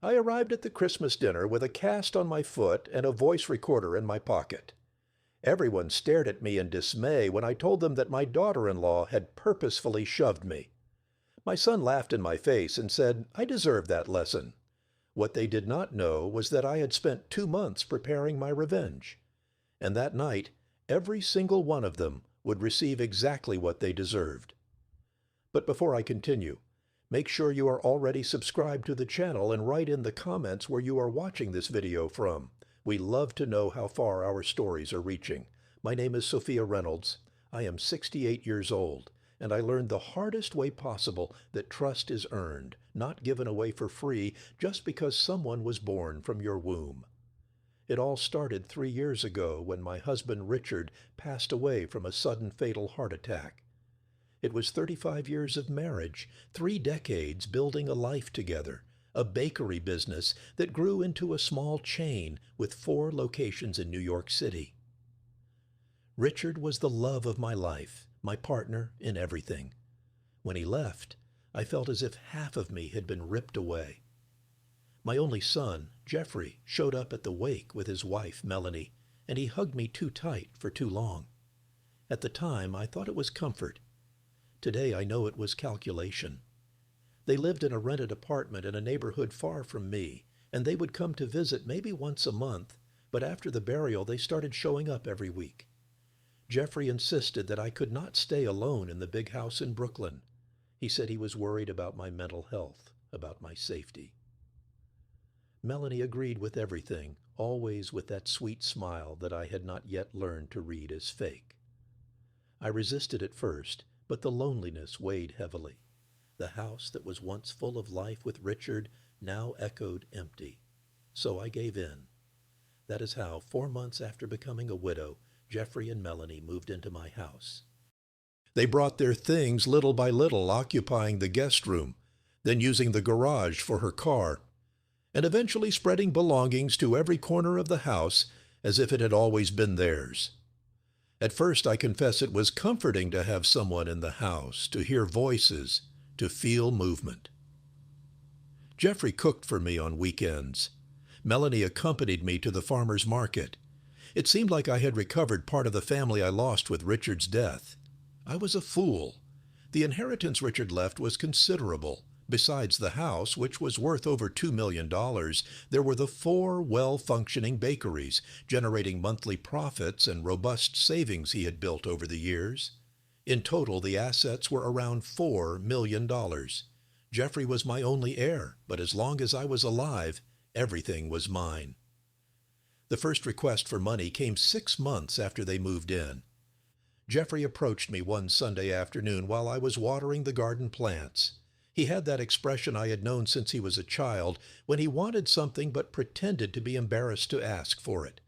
I arrived at the Christmas dinner with a cast on my foot and a voice recorder in my pocket. Everyone stared at me in dismay when I told them that my daughter-in-law had purposefully shoved me. My son laughed in my face and said I deserved that lesson. What they did not know was that I had spent 2 months preparing my revenge. And that night, every single one of them would receive exactly what they deserved. But before I continue, make sure you are already subscribed to the channel and write in the comments where you are watching this video from. We love to know how far our stories are reaching. My name is Sophia Reynolds. I am 68 years old, and I learned the hardest way possible that trust is earned, not given away for free just because someone was born from your womb. It all started 3 years ago when my husband Richard passed away from a sudden fatal heart attack. It was 35 years of marriage, 3 decades building a life together, a bakery business that grew into a small chain with 4 locations in New York City. Richard was the love of my life, my partner in everything. When he left, I felt as if half of me had been ripped away. My only son, Jeffrey, showed up at the wake with his wife, Melanie, and he hugged me too tight for too long. At the time, I thought it was comfort. Today, I know it was calculation. They lived in a rented apartment in a neighborhood far from me, and they would come to visit maybe once a month, but after the burial, they started showing up every week. Jeffrey insisted that I could not stay alone in the big house in Brooklyn. He said he was worried about my mental health, about my safety. Melanie agreed with everything, always with that sweet smile that I had not yet learned to read as fake. I resisted at first, but the loneliness weighed heavily. The house that was once full of life with Richard now echoed empty. So I gave in. That is how, 4 months after becoming a widow, Jeffrey and Melanie moved into my house. They brought their things little by little, occupying the guest room, then using the garage for her car, and eventually spreading belongings to every corner of the house as if it had always been theirs. At first, I confess it was comforting to have someone in the house, to hear voices, to feel movement. Jeffrey cooked for me on weekends. Melanie accompanied me to the farmer's market. It seemed like I had recovered part of the family I lost with Richard's death. I was a fool. The inheritance Richard left was considerable. Besides the house, which was worth over $2 million, there were the 4 well-functioning bakeries, generating monthly profits and robust savings he had built over the years. In total, the assets were around $4 million. Jeffrey was my only heir, but as long as I was alive, everything was mine. The first request for money came 6 months after they moved in. Jeffrey approached me one Sunday afternoon while I was watering the garden plants. He had that expression I had known since he was a child, when he wanted something but pretended to be embarrassed to ask for it.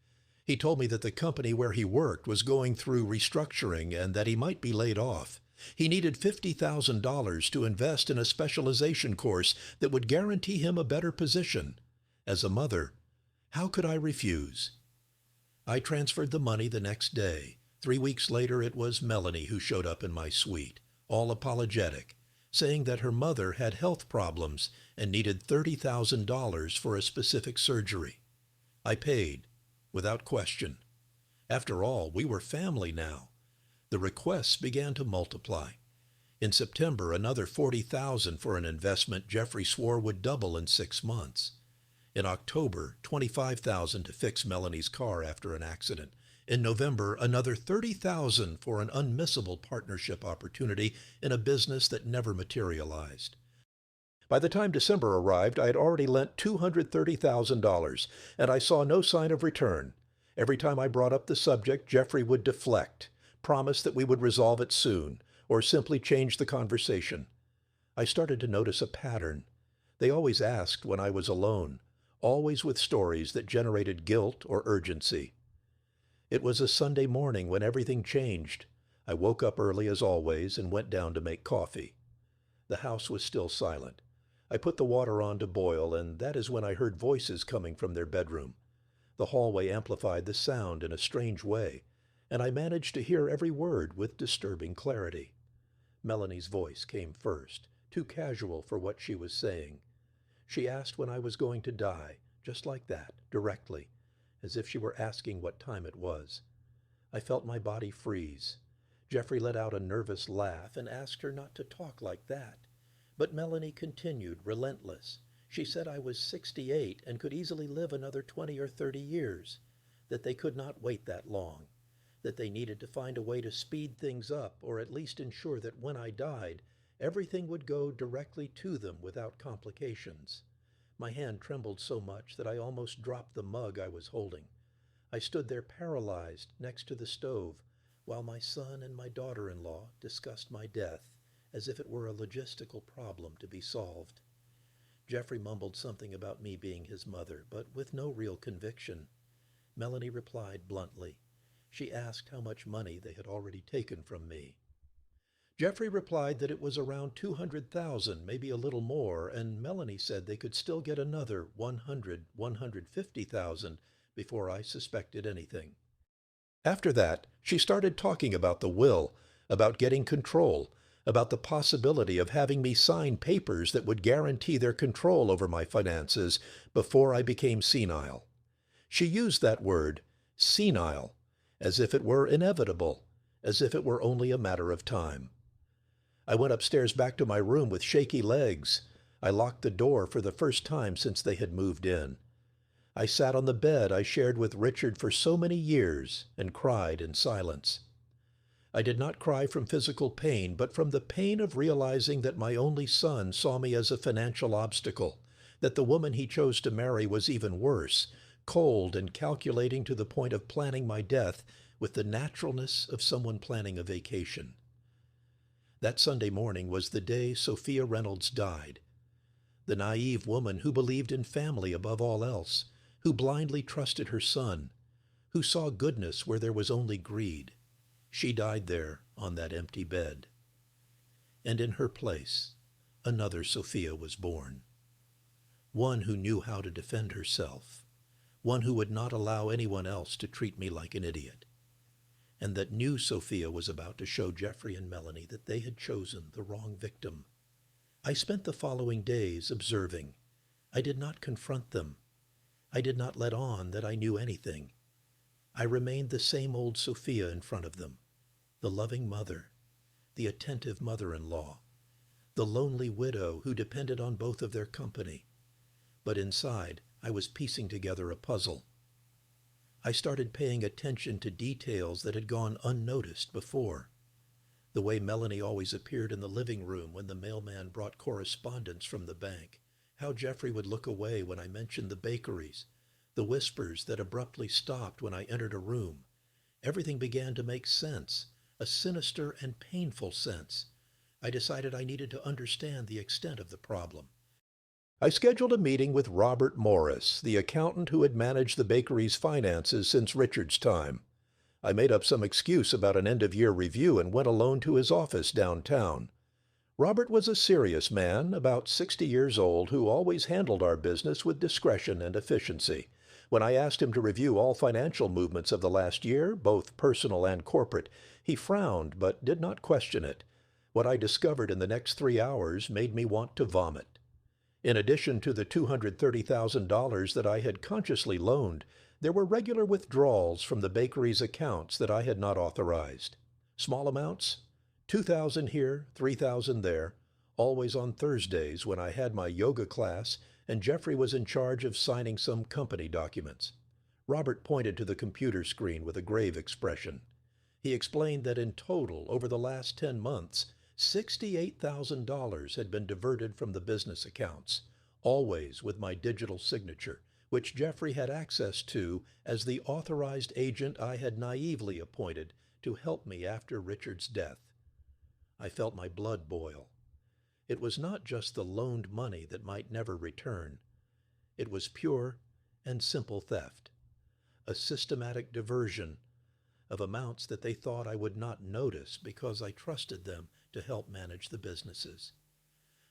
He told me that the company where he worked was going through restructuring and that he might be laid off. He needed $50,000 to invest in a specialization course that would guarantee him a better position. As a mother, how could I refuse? I transferred the money the next day. 3 weeks later, it was Melanie who showed up in my suite, all apologetic, saying that her mother had health problems and needed $30,000 for a specific surgery. I paid, without question. After all, we were family now. The requests began to multiply. In September, another $40,000 for an investment Jeffrey swore would double in 6 months. In October, $25,000 to fix Melanie's car after an accident. In November, another $30,000 for an unmissable partnership opportunity in a business that never materialized. By the time December arrived, I had already lent $230,000, and I saw no sign of return. Every time I brought up the subject, Jeffrey would deflect, promise that we would resolve it soon, or simply change the conversation. I started to notice a pattern. They always asked when I was alone, always with stories that generated guilt or urgency. It was a Sunday morning when everything changed. I woke up early as always and went down to make coffee. The house was still silent. I put the water on to boil, and that is when I heard voices coming from their bedroom. The hallway amplified the sound in a strange way, and I managed to hear every word with disturbing clarity. Melanie's voice came first, too casual for what she was saying. She asked when I was going to die, just like that, directly, as if she were asking what time it was. I felt my body freeze. Jeffrey let out a nervous laugh and asked her not to talk like that. But Melanie continued, relentless. She said I was 68 and could easily live another 20 or 30 years, that they could not wait that long, that they needed to find a way to speed things up or at least ensure that when I died, everything would go directly to them without complications. My hand trembled so much that I almost dropped the mug I was holding. I stood there paralyzed next to the stove while my son and my daughter-in-law discussed my death as if it were a logistical problem to be solved. Jeffrey mumbled something about me being his mother, but with no real conviction. Melanie replied bluntly. She asked how much money they had already taken from me. Jeffrey replied that it was around 200,000, maybe a little more, and Melanie said they could still get another 150,000 before I suspected anything. After that, she started talking about the will, about getting control, about the possibility of having me sign papers that would guarantee their control over my finances before I became senile. She used that word, senile, as if it were inevitable, as if it were only a matter of time. I went upstairs back to my room with shaky legs. I locked the door for the first time since they had moved in. I sat on the bed I shared with Richard for so many years and cried in silence. I did not cry from physical pain, but from the pain of realizing that my only son saw me as a financial obstacle, that the woman he chose to marry was even worse, cold and calculating to the point of planning my death with the naturalness of someone planning a vacation. That Sunday morning was the day Sophia Reynolds died. The naive woman who believed in family above all else, who blindly trusted her son, who saw goodness where there was only greed. She died there on that empty bed. And in her place, another Sophia was born. One who knew how to defend herself, one who would not allow anyone else to treat me like an idiot. And that new Sophia was about to show Jeffrey and Melanie that they had chosen the wrong victim. I spent the following days observing. I did not confront them. I did not let on that I knew anything. I remained the same old Sophia in front of them, the loving mother, the attentive mother-in-law, the lonely widow who depended on both of their company. But inside, I was piecing together a puzzle. I started paying attention to details that had gone unnoticed before. The way Melanie always appeared in the living room when the mailman brought correspondence from the bank, how Jeffrey would look away when I mentioned the bakeries, the whispers that abruptly stopped when I entered a room. Everything began to make sense, a sinister and painful sense. I decided I needed to understand the extent of the problem. I scheduled a meeting with Robert Morris, the accountant who had managed the bakery's finances since Richard's time. I made up some excuse about an end-of-year review and went alone to his office downtown. Robert was a serious man, about 60 years old, who always handled our business with discretion and efficiency. When I asked him to review all financial movements of the last year, both personal and corporate, he frowned but did not question it. What I discovered in the next 3 hours made me want to vomit. In addition to the $230,000 that I had consciously loaned, there were regular withdrawals from the bakery's accounts that I had not authorized. Small amounts, $2,000 here, $3,000 there, always on Thursdays when I had my yoga class and Jeffrey was in charge of signing some company documents. Robert pointed to the computer screen with a grave expression. He explained that in total, over the last 10 months, $68,000 had been diverted from the business accounts, always with my digital signature, which Jeffrey had access to as the authorized agent I had naively appointed to help me after Richard's death. I felt my blood boil. It was not just the loaned money that might never return. It was pure and simple theft, a systematic diversion of amounts that they thought I would not notice because I trusted them to help manage the businesses.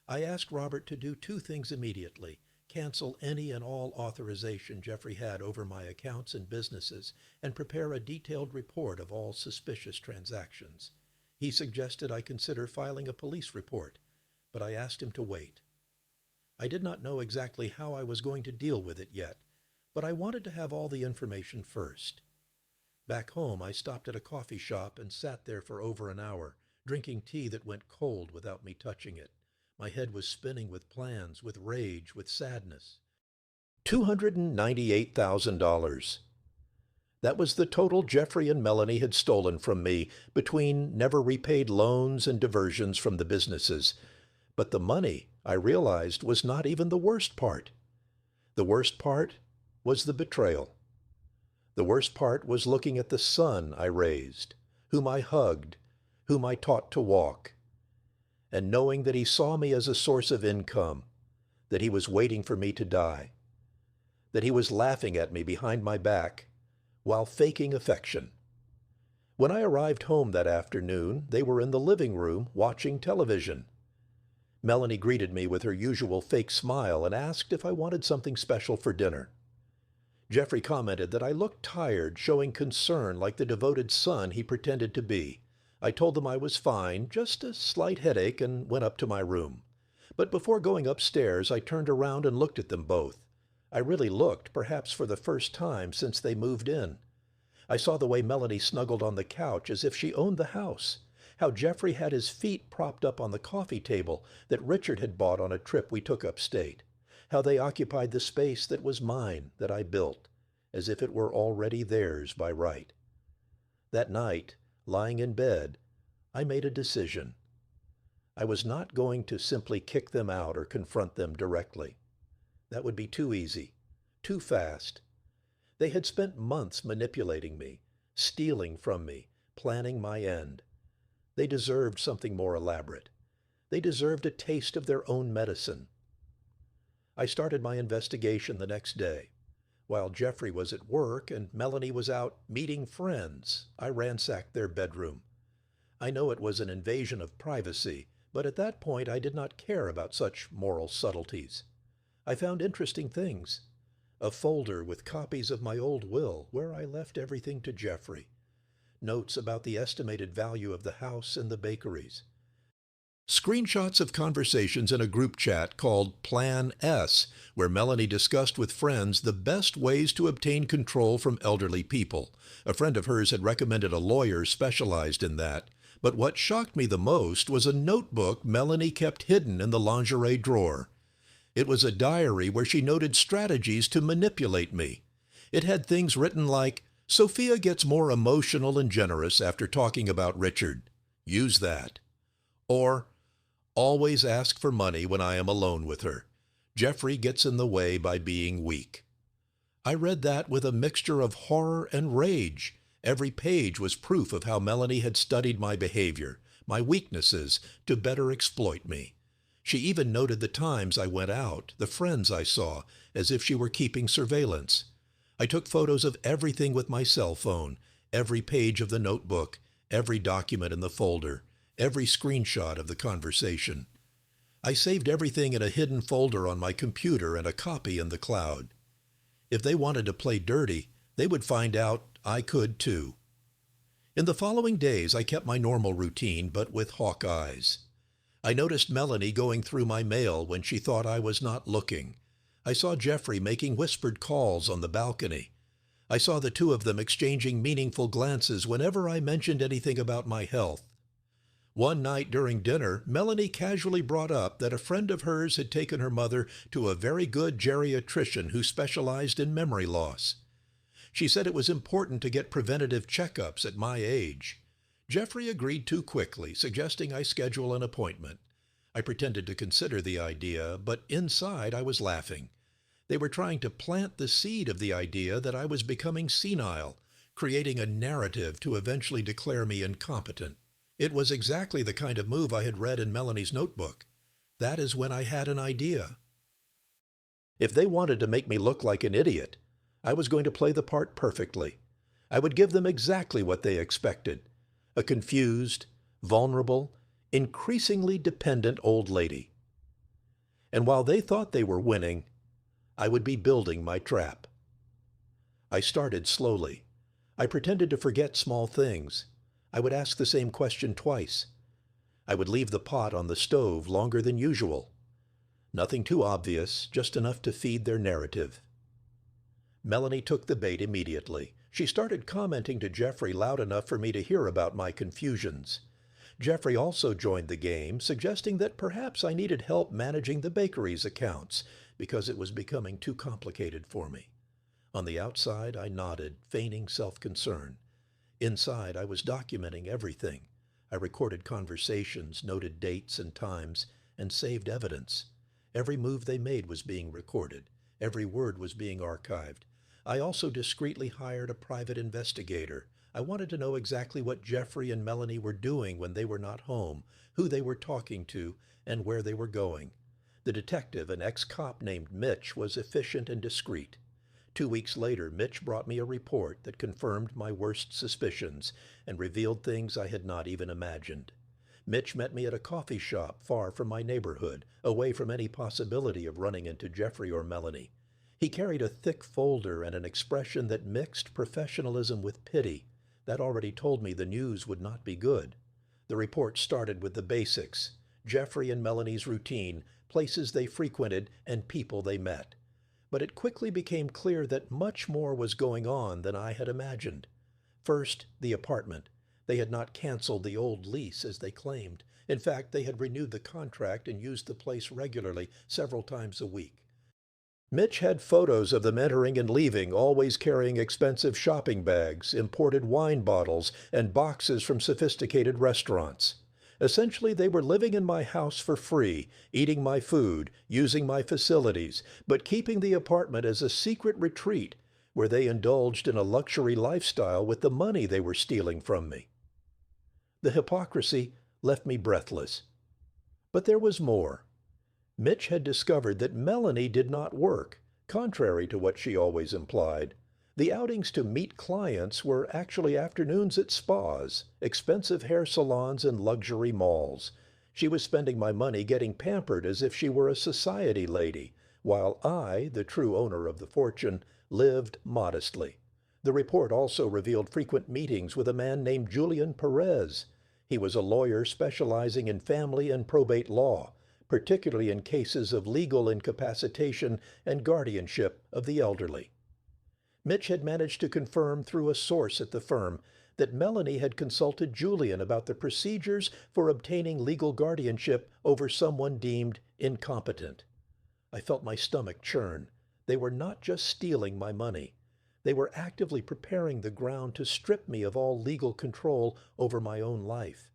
I asked Robert to do 2 things immediately: cancel any and all authorization Jeffrey had over my accounts and businesses, and prepare a detailed report of all suspicious transactions. He suggested I consider filing a police report, but I asked him to wait. I did not know exactly how I was going to deal with it yet, but I wanted to have all the information first. Back home, I stopped at a coffee shop and sat there for over an hour, drinking tea that went cold without me touching it. My head was spinning with plans, with rage, with sadness. $298,000. That was the total Jeffrey and Melanie had stolen from me between never repaid loans and diversions from the businesses. But the money, I realized, was not even the worst part. The worst part was the betrayal. The worst part was looking at the son I raised, whom I hugged, whom I taught to walk, and knowing that he saw me as a source of income, that he was waiting for me to die, that he was laughing at me behind my back while faking affection. When I arrived home that afternoon, they were in the living room watching television. Melanie greeted me with her usual fake smile and asked if I wanted something special for dinner. Jeffrey commented that I looked tired, showing concern like the devoted son he pretended to be. I told him I was fine, just a slight headache, and went up to my room. But before going upstairs, I turned around and looked at them both. I really looked, perhaps for the first time since they moved in. I saw the way Melanie snuggled on the couch as if she owned the house, how Jeffrey had his feet propped up on the coffee table that Richard had bought on a trip we took upstate, how they occupied the space that was mine, that I built, as if it were already theirs by right. That night, lying in bed, I made a decision. I was not going to simply kick them out or confront them directly. That would be too easy, too fast. They had spent months manipulating me, stealing from me, planning my end. They deserved something more elaborate. They deserved a taste of their own medicine. I started my investigation the next day. While Jeffrey was at work and Melanie was out meeting friends, I ransacked their bedroom. I know it was an invasion of privacy, but at that point I did not care about such moral subtleties. I found interesting things. A folder with copies of my old will, where I left everything to Jeffrey. Notes about the estimated value of the house and the bakeries. Screenshots of conversations in a group chat called Plan S, where Melanie discussed with friends the best ways to obtain control from elderly people. A friend of hers had recommended a lawyer specialized in that. But what shocked me the most was a notebook Melanie kept hidden in the lingerie drawer. It was a diary where she noted strategies to manipulate me. It had things written like, "Sophia gets more emotional and generous after talking about Richard. Use that." Or, "Always ask for money when I am alone with her. Jeffrey gets in the way by being weak." I read that with a mixture of horror and rage. Every page was proof of how Melanie had studied my behavior, my weaknesses, to better exploit me. She even noted the times I went out, the friends I saw, as if she were keeping surveillance. I took photos of everything with my cell phone, every page of the notebook, every document in the folder, every screenshot of the conversation. I saved everything in a hidden folder on my computer and a copy in the cloud. If they wanted to play dirty, they would find out I could too. In the following days, I kept my normal routine, but with hawk eyes. I noticed Melanie going through my mail when she thought I was not looking. I saw Jeffrey making whispered calls on the balcony. I saw the two of them exchanging meaningful glances whenever I mentioned anything about my health. One night during dinner, Melanie casually brought up that a friend of hers had taken her mother to a very good geriatrician who specialized in memory loss. She said it was important to get preventative checkups at my age. Jeffrey agreed too quickly, suggesting I schedule an appointment. I pretended to consider the idea, but inside I was laughing. They were trying to plant the seed of the idea that I was becoming senile, creating a narrative to eventually declare me incompetent. It was exactly the kind of move I had read in Melanie's notebook. That is when I had an idea. If they wanted to make me look like an idiot, I was going to play the part perfectly. I would give them exactly what they expected. A confused, vulnerable, increasingly dependent old lady. And while they thought they were winning, I would be building my trap. I started slowly. I pretended to forget small things. I would ask the same question twice. I would leave the pot on the stove longer than usual. Nothing too obvious, just enough to feed their narrative. Melanie took the bait immediately. She started commenting to Jeffrey loud enough for me to hear about my confusions. Jeffrey also joined the game, suggesting that perhaps I needed help managing the bakery's accounts because it was becoming too complicated for me. On the outside, I nodded, feigning self-concern. Inside, I was documenting everything. I recorded conversations, noted dates and times, and saved evidence. Every move they made was being recorded. Every word was being archived. I also discreetly hired a private investigator. I wanted to know exactly what Jeffrey and Melanie were doing when they were not home, who they were talking to, and where they were going. The detective, an ex-cop named Mitch, was efficient and discreet. 2 weeks later, Mitch brought me a report that confirmed my worst suspicions and revealed things I had not even imagined. Mitch met me at a coffee shop far from my neighborhood, away from any possibility of running into Jeffrey or Melanie. He carried a thick folder and an expression that mixed professionalism with pity. That already told me the news would not be good. The report started with the basics: Jeffrey and Melanie's routine, places they frequented, and people they met. But it quickly became clear that much more was going on than I had imagined. First, the apartment. They had not canceled the old lease as they claimed. In fact, they had renewed the contract and used the place regularly, several times a week. Mitch had photos of them entering and leaving, always carrying expensive shopping bags, imported wine bottles, and boxes from sophisticated restaurants. Essentially, they were living in my house for free, eating my food, using my facilities, but keeping the apartment as a secret retreat where they indulged in a luxury lifestyle with the money they were stealing from me. The hypocrisy left me breathless. But there was more. Mitch had discovered that Melanie did not work, contrary to what she always implied. The outings to meet clients were actually afternoons at spas, expensive hair salons, and luxury malls. She was spending my money getting pampered as if she were a society lady, while I, the true owner of the fortune, lived modestly. The report also revealed frequent meetings with a man named Julian Perez. He was a lawyer specializing in family and probate law, particularly in cases of legal incapacitation and guardianship of the elderly. Mitch had managed to confirm through a source at the firm that Melanie had consulted Julian about the procedures for obtaining legal guardianship over someone deemed incompetent. I felt my stomach churn. They were not just stealing my money. They were actively preparing the ground to strip me of all legal control over my own life.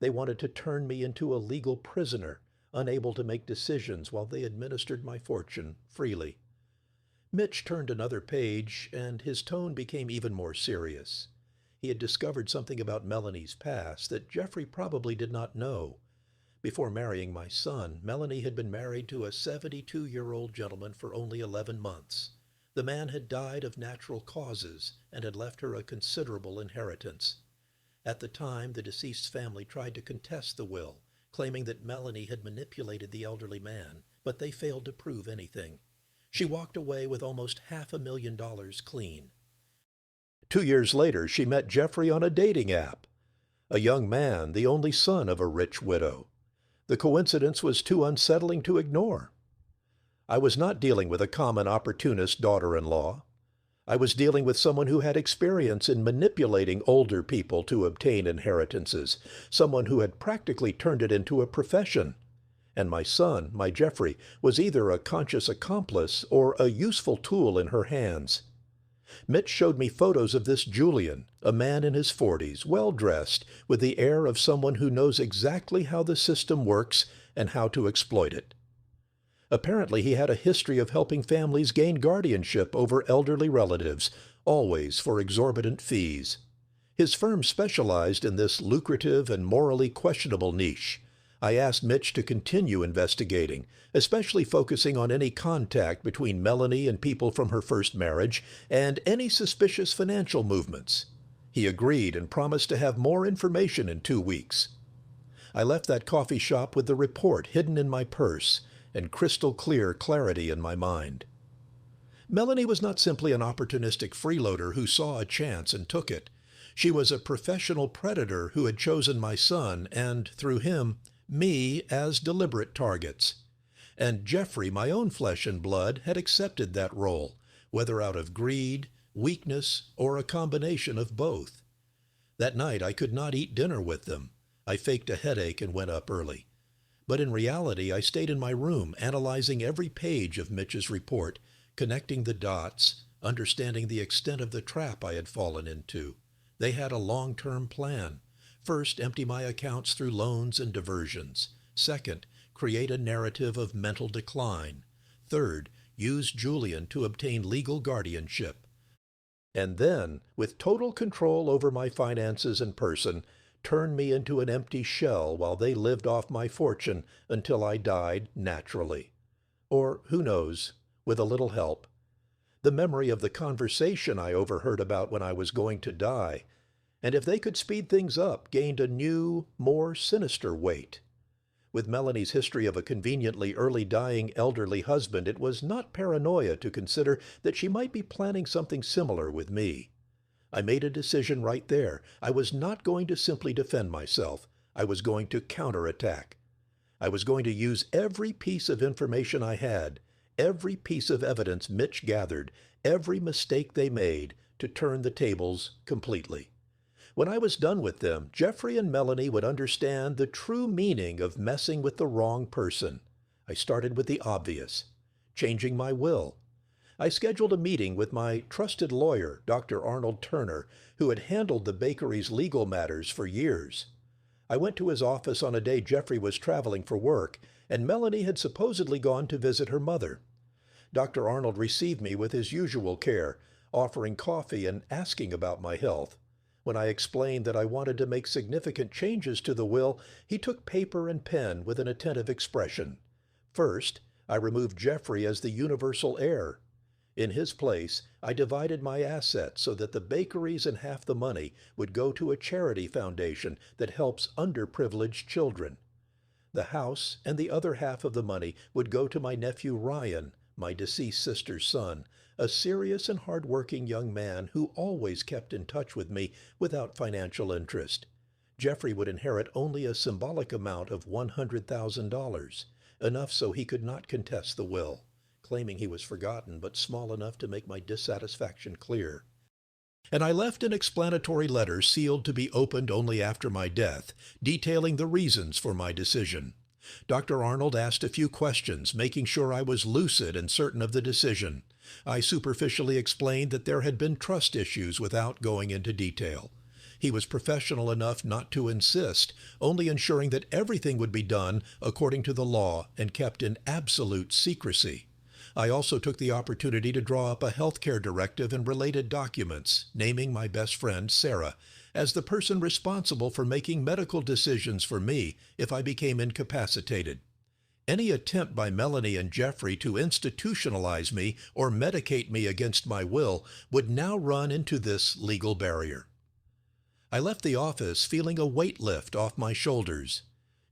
They wanted to turn me into a legal prisoner, unable to make decisions while they administered my fortune freely. Mitch turned another page, and his tone became even more serious. He had discovered something about Melanie's past that Jeffrey probably did not know. Before marrying my son, Melanie had been married to a 72-year-old gentleman for only 11 months. The man had died of natural causes and had left her a considerable inheritance. At the time, the deceased's family tried to contest the will, claiming that Melanie had manipulated the elderly man, but they failed to prove anything. She walked away with almost $500,000 clean. 2 years later, she met Jeffrey on a dating app. A young man, the only son of a rich widow. The coincidence was too unsettling to ignore. I was not dealing with a common opportunist daughter-in-law. I was dealing with someone who had experience in manipulating older people to obtain inheritances, someone who had practically turned it into a profession. And my son, my Jeffrey, was either a conscious accomplice or a useful tool in her hands. Mitch showed me photos of this Julian, a man in his 40s, well-dressed, with the air of someone who knows exactly how the system works and how to exploit it. Apparently, he had a history of helping families gain guardianship over elderly relatives, always for exorbitant fees. His firm specialized in this lucrative and morally questionable niche. I asked Mitch to continue investigating, especially focusing on any contact between Melanie and people from her first marriage and any suspicious financial movements. He agreed and promised to have more information in 2 weeks. I left that coffee shop with the report hidden in my purse and crystal clear clarity in my mind. Melanie was not simply an opportunistic freeloader who saw a chance and took it. She was a professional predator who had chosen my son and, through him, me as deliberate targets. and Jeffrey, my own flesh and blood, had accepted that role, whether out of greed, weakness, or a combination of both. That night I could not eat dinner with them. I faked a headache and went up early. But in reality, I stayed in my room, analyzing every page of Mitch's report, connecting the dots, understanding the extent of the trap I had fallen into. They had a long-term plan. First, empty my accounts through loans and diversions. Second, create a narrative of mental decline. Third, use Julian to obtain legal guardianship. And then, with total control over my finances and person, turn me into an empty shell while they lived off my fortune until I died naturally. Or, who knows, with a little help. The memory of the conversation I overheard about when I was going to die, and if they could speed things up, gained a new, more sinister weight. With Melanie's history of a conveniently early dying elderly husband, it was not paranoia to consider that she might be planning something similar with me. I made a decision right there. I was not going to simply defend myself. I was going to counterattack. I was going to use every piece of information I had, every piece of evidence Mitch gathered, every mistake they made, to turn the tables completely. When I was done with them, Jeffrey and Melanie would understand the true meaning of messing with the wrong person. I started with the obvious, changing my will. I scheduled a meeting with my trusted lawyer, Dr. Arnold Turner, who had handled the bakery's legal matters for years. I went to his office on a day Jeffrey was traveling for work, and Melanie had supposedly gone to visit her mother. Dr. Arnold received me with his usual care, offering coffee and asking about my health. When I explained that I wanted to make significant changes to the will, he took paper and pen with an attentive expression. First, I removed Jeffrey as the universal heir. In his place, I divided my assets so that the bakeries and half the money would go to a charity foundation that helps underprivileged children. The house and the other half of the money would go to my nephew Ryan, my deceased sister's son, a serious and hard-working young man who always kept in touch with me without financial interest. Jeffrey would inherit only a symbolic amount of $100,000, enough so he could not contest the will, claiming he was forgotten, but small enough to make my dissatisfaction clear. And I left an explanatory letter sealed to be opened only after my death, detailing the reasons for my decision. Dr. Arnold asked a few questions, making sure I was lucid and certain of the decision. I superficially explained that there had been trust issues without going into detail. He was professional enough not to insist, only ensuring that everything would be done according to the law and kept in absolute secrecy. I also took the opportunity to draw up a healthcare directive and related documents, naming my best friend, Sarah, as the person responsible for making medical decisions for me if I became incapacitated. Any attempt by Melanie and Jeffrey to institutionalize me or medicate me against my will would now run into this legal barrier. I left the office feeling a weight lift off my shoulders.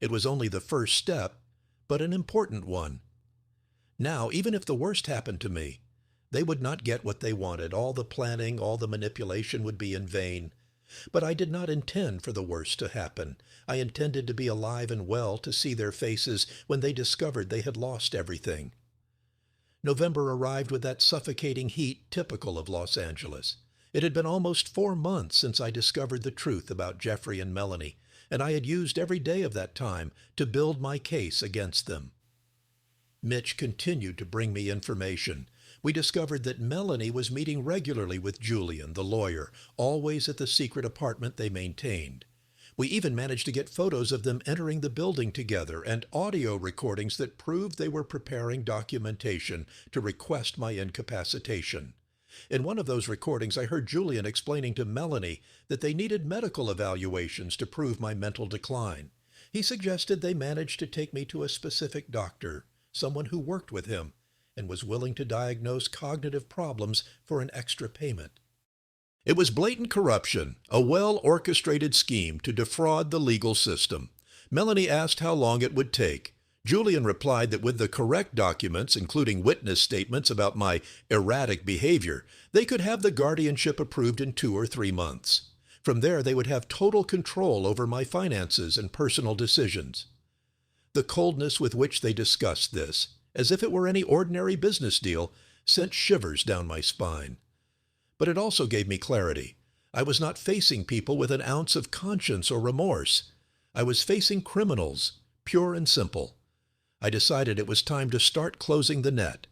It was only the first step, but an important one. Now, even if the worst happened to me, they would not get what they wanted. All the planning, all the manipulation would be in vain. But I did not intend for the worst to happen. I intended to be alive and well to see their faces when they discovered they had lost everything. November arrived with that suffocating heat typical of Los Angeles. It had been almost 4 months since I discovered the truth about Jeffrey and Melanie, and I had used every day of that time to build my case against them. Mitch continued to bring me information. We discovered that Melanie was meeting regularly with Julian, the lawyer, always at the secret apartment they maintained. We even managed to get photos of them entering the building together and audio recordings that proved they were preparing documentation to request my incapacitation. In one of those recordings, I heard Julian explaining to Melanie that they needed medical evaluations to prove my mental decline. He suggested they managed to take me to a specific doctor, someone who worked with him, and was willing to diagnose cognitive problems for an extra payment. It was blatant corruption, a well-orchestrated scheme to defraud the legal system. Melanie asked how long it would take. Julian replied that with the correct documents, including witness statements about my erratic behavior, they could have the guardianship approved in 2 or 3 months. From there, they would have total control over my finances and personal decisions. The coldness with which they discussed this, as if it were any ordinary business deal, sent shivers down my spine. But it also gave me clarity. I was not facing people with an ounce of conscience or remorse. I was facing criminals, pure and simple. I decided it was time to start closing the net.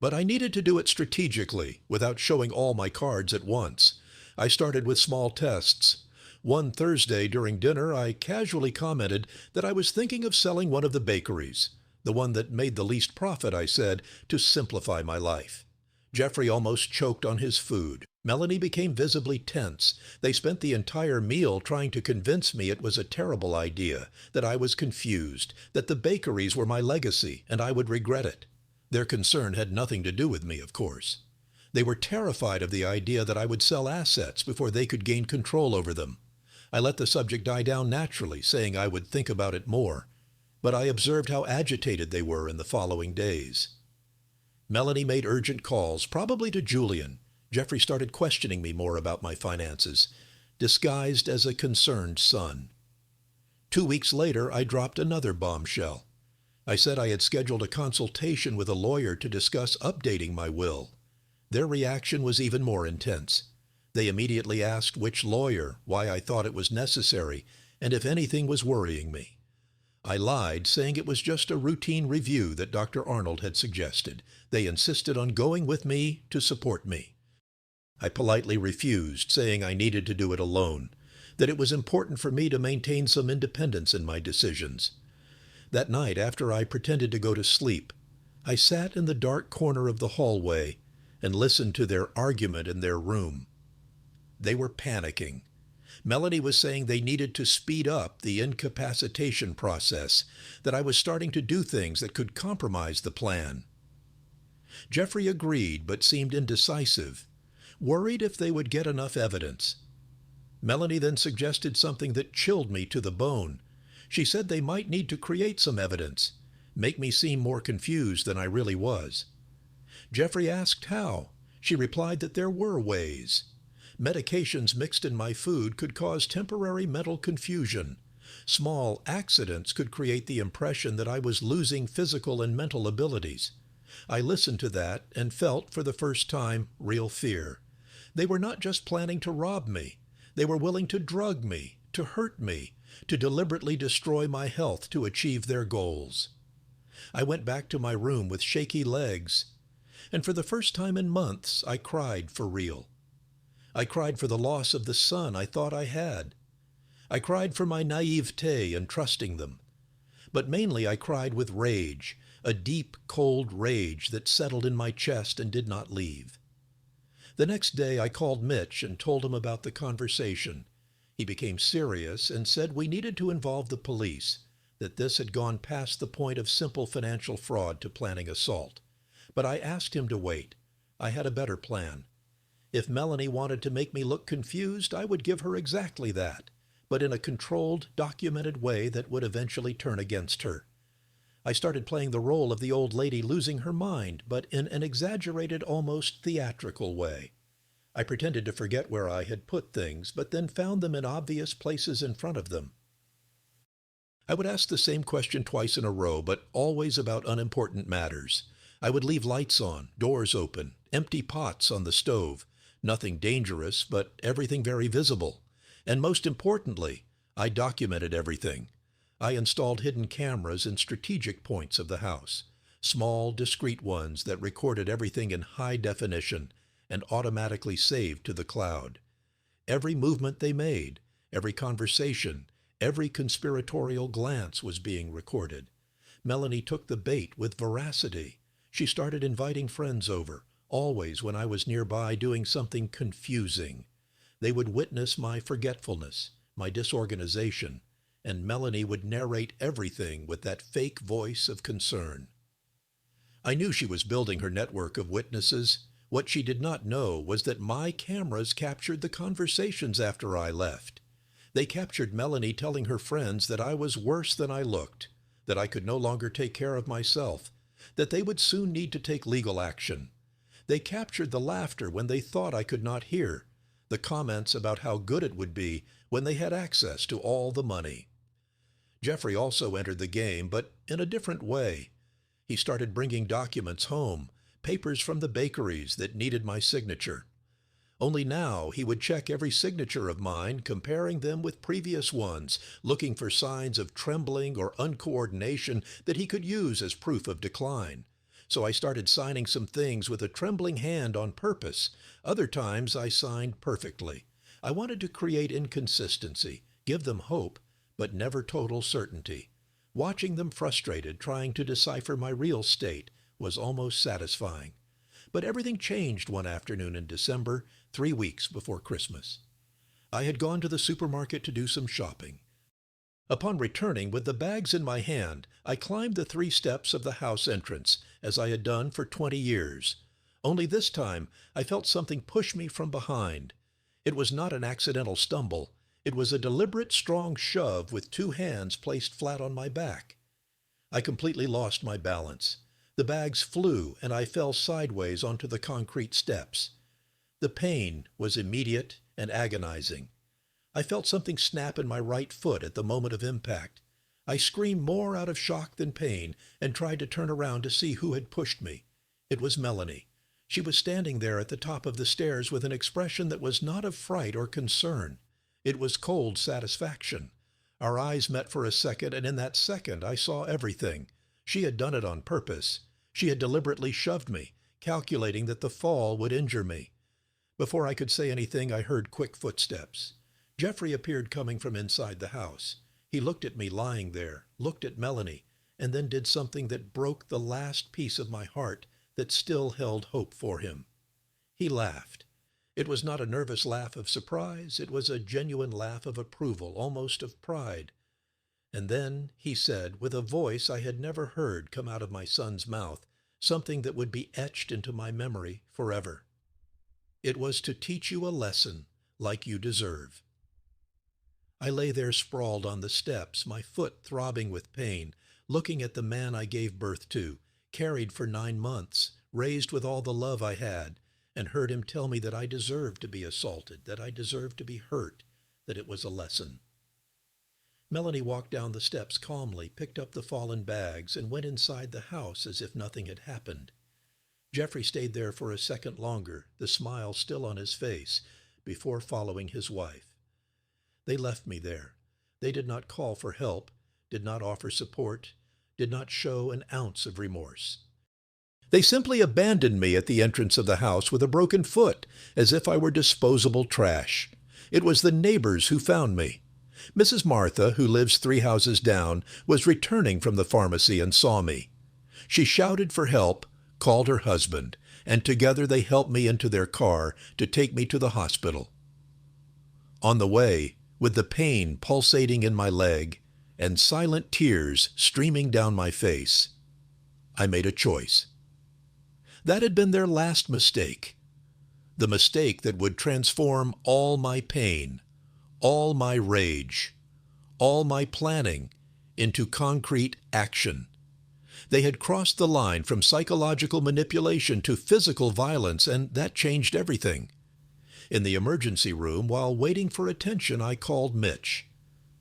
But I needed to do it strategically, without showing all my cards at once. I started with small tests. One Thursday during dinner, I casually commented that I was thinking of selling one of the bakeries, the one that made the least profit, I said, to simplify my life. Jeffrey almost choked on his food. Melanie became visibly tense. They spent the entire meal trying to convince me it was a terrible idea, that I was confused, that the bakeries were my legacy, and I would regret it. Their concern had nothing to do with me, of course. They were terrified of the idea that I would sell assets before they could gain control over them. I let the subject die down naturally, saying I would think about it more. But I observed how agitated they were in the following days. Melanie made urgent calls, probably to Julian. Jeffrey started questioning me more about my finances, disguised as a concerned son. 2 weeks later, I dropped another bombshell. I said I had scheduled a consultation with a lawyer to discuss updating my will. Their reaction was even more intense. They immediately asked which lawyer, why I thought it was necessary, and if anything was worrying me. I lied, saying it was just a routine review that Dr. Arnold had suggested. They insisted on going with me to support me. I politely refused, saying I needed to do it alone, that it was important for me to maintain some independence in my decisions. That night, after I pretended to go to sleep, I sat in the dark corner of the hallway and listened to their argument in their room. They were panicking. Melanie was saying they needed to speed up the incapacitation process, that I was starting to do things that could compromise the plan. Jeffrey agreed, but seemed indecisive, worried if they would get enough evidence. Melanie then suggested something that chilled me to the bone. She said they might need to create some evidence, make me seem more confused than I really was. Jeffrey asked how. She replied that there were ways. Medications mixed in my food could cause temporary mental confusion. Small accidents could create the impression that I was losing physical and mental abilities. I listened to that and felt, for the first time, real fear. They were not just planning to rob me. They were willing to drug me, to hurt me, to deliberately destroy my health to achieve their goals. I went back to my room with shaky legs, and for the first time in months, I cried for real. I cried for the loss of the son I thought I had. I cried for my naivete in trusting them. But mainly I cried with rage, a deep, cold rage that settled in my chest and did not leave. The next day I called Mitch and told him about the conversation. He became serious and said we needed to involve the police, that this had gone past the point of simple financial fraud to planning assault. But I asked him to wait. I had a better plan. If Melanie wanted to make me look confused, I would give her exactly that, but in a controlled, documented way that would eventually turn against her. I started playing the role of the old lady losing her mind, but in an exaggerated, almost theatrical way. I pretended to forget where I had put things, but then found them in obvious places in front of them. I would ask the same question twice in a row, but always about unimportant matters. I would leave lights on, doors open, empty pots on the stove. Nothing dangerous, but everything very visible. And most importantly, I documented everything. I installed hidden cameras in strategic points of the house, small, discrete ones that recorded everything in high definition and automatically saved to the cloud. Every movement they made, every conversation, every conspiratorial glance was being recorded. Melanie took the bait with veracity. She started inviting friends over, always when I was nearby doing something confusing. They would witness my forgetfulness, my disorganization, and Melanie would narrate everything with that fake voice of concern. I knew she was building her network of witnesses. What she did not know was that my cameras captured the conversations after I left. They captured Melanie telling her friends that I was worse than I looked, that I could no longer take care of myself, that they would soon need to take legal action. They captured the laughter when they thought I could not hear, the comments about how good it would be when they had access to all the money. Jeffrey also entered the game, but in a different way. He started bringing documents home, papers from the bakeries that needed my signature. Only now he would check every signature of mine, comparing them with previous ones, looking for signs of trembling or uncoordination that he could use as proof of decline. So I started signing some things with a trembling hand on purpose. Other times I signed perfectly. I wanted to create inconsistency, give them hope, but never total certainty. Watching them frustrated, trying to decipher my real state, was almost satisfying. But everything changed one afternoon in December, 3 weeks before Christmas. I had gone to the supermarket to do some shopping. Upon returning with the bags in my hand, I climbed the 3 steps of the house entrance, as I had done for 20 years. Only this time I felt something push me from behind. It was not an accidental stumble. It was a deliberate, strong shove with 2 hands placed flat on my back. I completely lost my balance. The bags flew, and I fell sideways onto the concrete steps. The pain was immediate and agonizing. I felt something snap in my right foot at the moment of impact. I screamed more out of shock than pain and tried to turn around to see who had pushed me. It was Melanie. She was standing there at the top of the stairs with an expression that was not of fright or concern. It was cold satisfaction. Our eyes met for a second, and in that second I saw everything. She had done it on purpose. She had deliberately shoved me, calculating that the fall would injure me. Before I could say anything, I heard quick footsteps. Jeffrey appeared coming from inside the house. He looked at me lying there, looked at Melanie, and then did something that broke the last piece of my heart that still held hope for him. He laughed. It was not a nervous laugh of surprise. It was a genuine laugh of approval, almost of pride. And then he said, with a voice I had never heard come out of my son's mouth, something that would be etched into my memory forever. It was to teach you a lesson like you deserve. I lay there sprawled on the steps, my foot throbbing with pain, looking at the man I gave birth to, carried for 9 months, raised with all the love I had, and heard him tell me that I deserved to be assaulted, that I deserved to be hurt, that it was a lesson. Melanie walked down the steps calmly, picked up the fallen bags, and went inside the house as if nothing had happened. Jeffrey stayed there for a second longer, the smile still on his face, before following his wife. They left me there. They did not call for help, did not offer support, did not show an ounce of remorse. They simply abandoned me at the entrance of the house with a broken foot, as if I were disposable trash. It was the neighbors who found me. Mrs. Martha, who lives 3 houses down, was returning from the pharmacy and saw me. She shouted for help, called her husband, and together they helped me into their car to take me to the hospital. On the way, with the pain pulsating in my leg and silent tears streaming down my face, I made a choice. That had been their last mistake, the mistake that would transform all my pain, all my rage, all my planning into concrete action. They had crossed the line from psychological manipulation to physical violence, and that changed everything. In the emergency room, while waiting for attention, I called Mitch.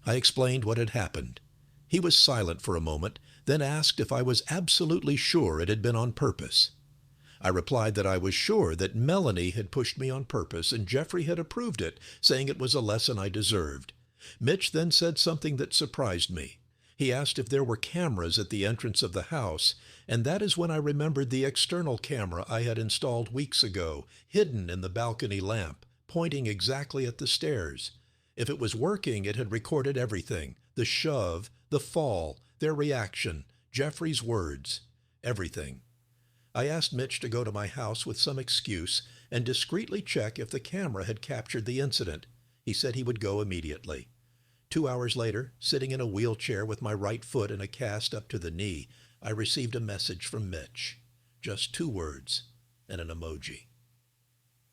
I explained what had happened. He was silent for a moment, then asked if I was absolutely sure it had been on purpose. I replied that I was sure that Melanie had pushed me on purpose and Jeffrey had approved it, saying it was a lesson I deserved. Mitch then said something that surprised me. He asked if there were cameras at the entrance of the house, and that is when I remembered the external camera I had installed weeks ago, hidden in the balcony lamp, pointing exactly at the stairs. If it was working, it had recorded everything: the shove, the fall, their reaction, Jeffrey's words, everything. I asked Mitch to go to my house with some excuse and discreetly check if the camera had captured the incident. He said he would go immediately. 2 hours later, sitting in a wheelchair with my right foot in a cast up to the knee, I received a message from Mitch. Just 2 words and an emoji.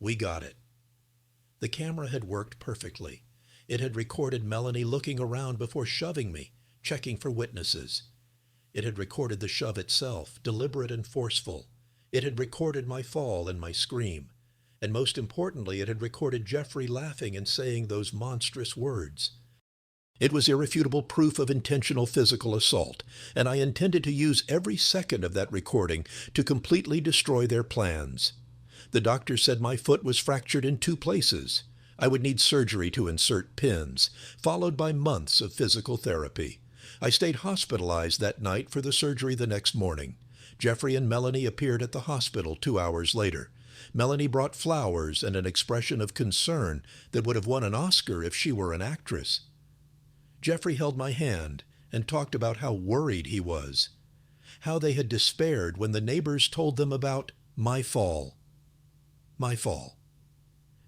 We got it. The camera had worked perfectly. It had recorded Melanie looking around before shoving me, checking for witnesses. It had recorded the shove itself, deliberate and forceful. It had recorded my fall and my scream. And most importantly, it had recorded Jeffrey laughing and saying those monstrous words. It was irrefutable proof of intentional physical assault, and I intended to use every second of that recording to completely destroy their plans. The doctor said my foot was fractured in 2 places. I would need surgery to insert pins, followed by months of physical therapy. I stayed hospitalized that night for the surgery the next morning. Jeffrey and Melanie appeared at the hospital 2 hours later. Melanie brought flowers and an expression of concern that would have won an Oscar if she were an actress. Jeffrey held my hand and talked about how worried he was, how they had despaired when the neighbors told them about my fall. My fall.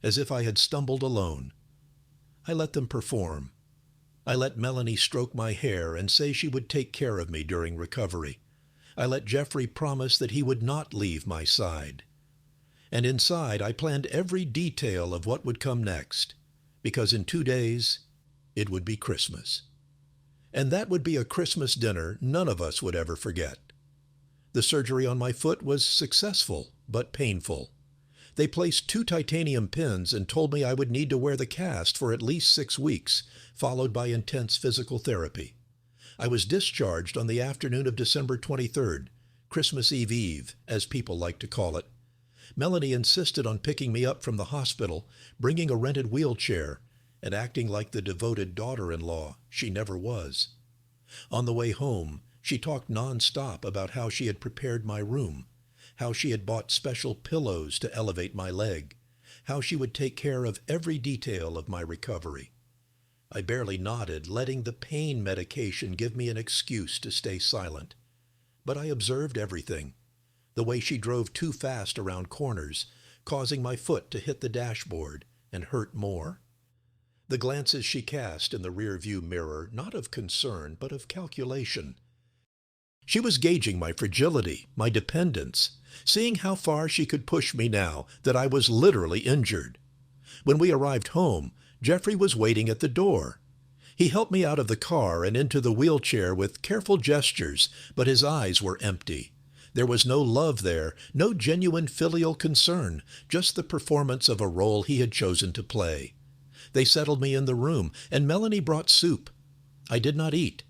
As if I had stumbled alone. I let them perform. I let Melanie stroke my hair and say she would take care of me during recovery. I let Jeffrey promise that he would not leave my side. And inside, I planned every detail of what would come next, because in 2 days, it would be Christmas. And that would be a Christmas dinner none of us would ever forget. The surgery on my foot was successful, but painful. They placed 2 titanium pins and told me I would need to wear the cast for at least 6 weeks, followed by intense physical therapy. I was discharged on the afternoon of December 23rd, Christmas Eve, as people like to call it. Melanie insisted on picking me up from the hospital, bringing a rented wheelchair, and acting like the devoted daughter-in-law she never was. On the way home, she talked nonstop about how she had prepared my room, how she had bought special pillows to elevate my leg, how she would take care of every detail of my recovery. I barely nodded, letting the pain medication give me an excuse to stay silent. But I observed everything. The way she drove too fast around corners, causing my foot to hit the dashboard and hurt more. The glances she cast in the rear-view mirror, not of concern, but of calculation. She was gauging my fragility, my dependence, seeing how far she could push me now that I was literally injured. When we arrived home, Jeffrey was waiting at the door. He helped me out of the car and into the wheelchair with careful gestures, but his eyes were empty. There was no love there, no genuine filial concern, just the performance of a role he had chosen to play. They settled me in the room, and Melanie brought soup. I did not eat.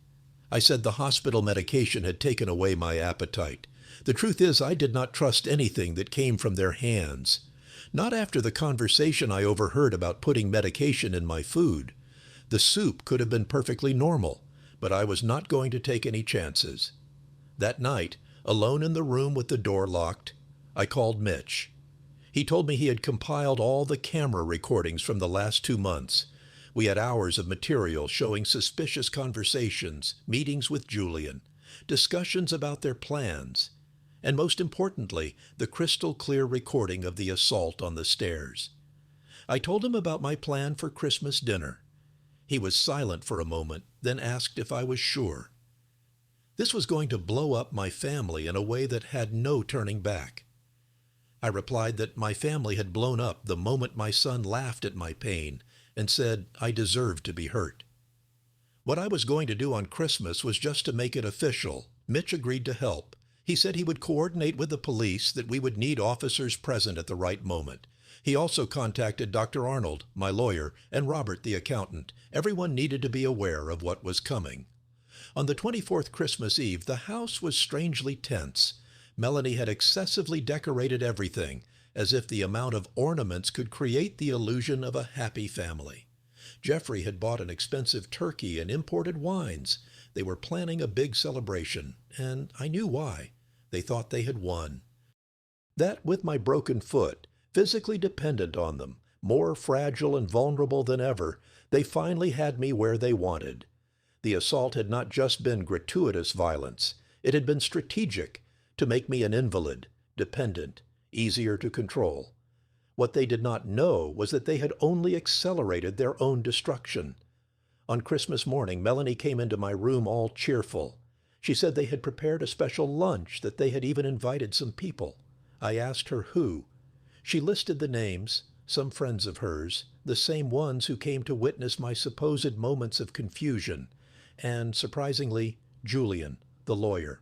I said the hospital medication had taken away my appetite. The truth is, I did not trust anything that came from their hands. Not after the conversation I overheard about putting medication in my food. The soup could have been perfectly normal, but I was not going to take any chances. That night, alone in the room with the door locked, I called Mitch. He told me he had compiled all the camera recordings from the last 2 months. We had hours of material showing suspicious conversations, meetings with Julian, discussions about their plans, and most importantly, the crystal clear recording of the assault on the stairs. I told him about my plan for Christmas dinner. He was silent for a moment, then asked if I was sure. This was going to blow up my family in a way that had no turning back. I replied that my family had blown up the moment my son laughed at my pain and said I deserved to be hurt. What I was going to do on Christmas was just to make it official. Mitch agreed to help. He said he would coordinate with the police, that we would need officers present at the right moment. He also contacted Dr. Arnold, my lawyer, and Robert, the accountant. Everyone needed to be aware of what was coming. On the 24th Christmas Eve, the house was strangely tense. Melanie had excessively decorated everything, as if the amount of ornaments could create the illusion of a happy family. Jeffrey had bought an expensive turkey and imported wines. They were planning a big celebration, and I knew why. They thought they had won. That, with my broken foot, physically dependent on them, more fragile and vulnerable than ever, they finally had me where they wanted. The assault had not just been gratuitous violence. It had been strategic, to make me an invalid, dependent, easier to control. What they did not know was that they had only accelerated their own destruction. On Christmas morning, Melanie came into my room all cheerful. She said they had prepared a special lunch, that they had even invited some people. I asked her who. She listed the names, some friends of hers, the same ones who came to witness my supposed moments of confusion, and, surprisingly, Julian, the lawyer.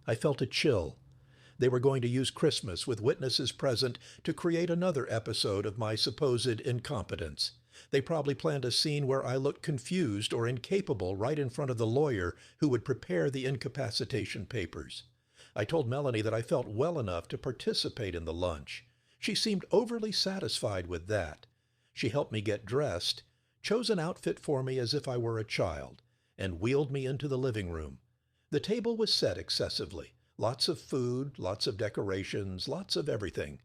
I felt a chill. They were going to use Christmas with witnesses present to create another episode of my supposed incompetence. They probably planned a scene where I looked confused or incapable right in front of the lawyer who would prepare the incapacitation papers. I told Melanie that I felt well enough to participate in the lunch. She seemed overly satisfied with that. She helped me get dressed, chose an outfit for me as if I were a child, and wheeled me into the living room. The table was set excessively. Lots of food, lots of decorations, lots of everything.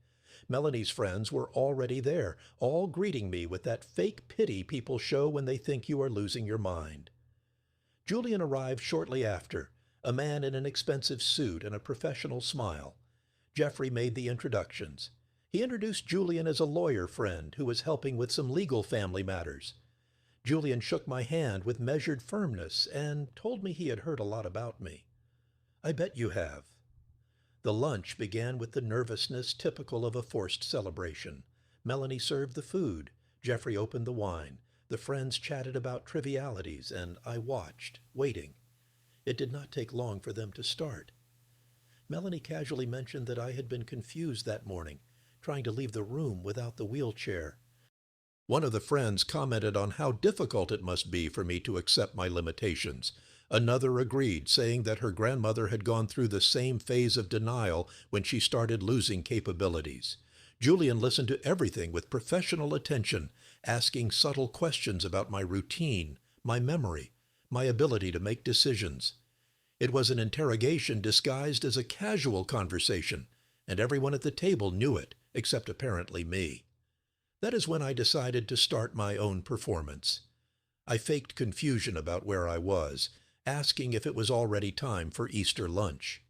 Melanie's friends were already there, all greeting me with that fake pity people show when they think you are losing your mind. Julian arrived shortly after, a man in an expensive suit and a professional smile. Jeffrey made the introductions. He introduced Julian as a lawyer friend who was helping with some legal family matters. Julian shook my hand with measured firmness and told me he had heard a lot about me. "I bet you have." The lunch began with the nervousness typical of a forced celebration. Melanie served the food. Jeffrey opened the wine. The friends chatted about trivialities, and I watched, waiting. It did not take long for them to start. Melanie casually mentioned that I had been confused that morning, trying to leave the room without the wheelchair. One of the friends commented on how difficult it must be for me to accept my limitations. Another agreed, saying that her grandmother had gone through the same phase of denial when she started losing capabilities. Julian listened to everything with professional attention, asking subtle questions about my routine, my memory, my ability to make decisions. It was an interrogation disguised as a casual conversation, and everyone at the table knew it, except apparently me. That is when I decided to start my own performance. I faked confusion about where I was, asking if it was already time for Easter lunch.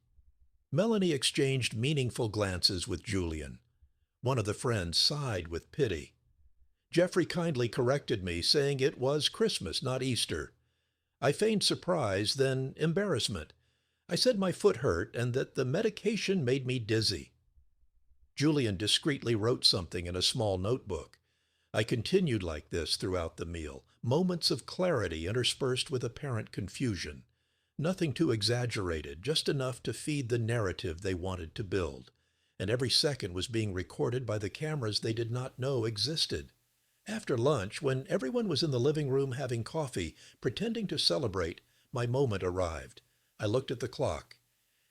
Melanie exchanged meaningful glances with Julian. One of the friends sighed with pity. Jeffrey kindly corrected me, saying it was Christmas, not Easter. I feigned surprise, then embarrassment. I said my foot hurt and that the medication made me dizzy. Julian discreetly wrote something in a small notebook. I continued like this throughout the meal, moments of clarity interspersed with apparent confusion. Nothing too exaggerated, just enough to feed the narrative they wanted to build. And every second was being recorded by the cameras they did not know existed. After lunch, when everyone was in the living room having coffee, pretending to celebrate, my moment arrived. I looked at the clock.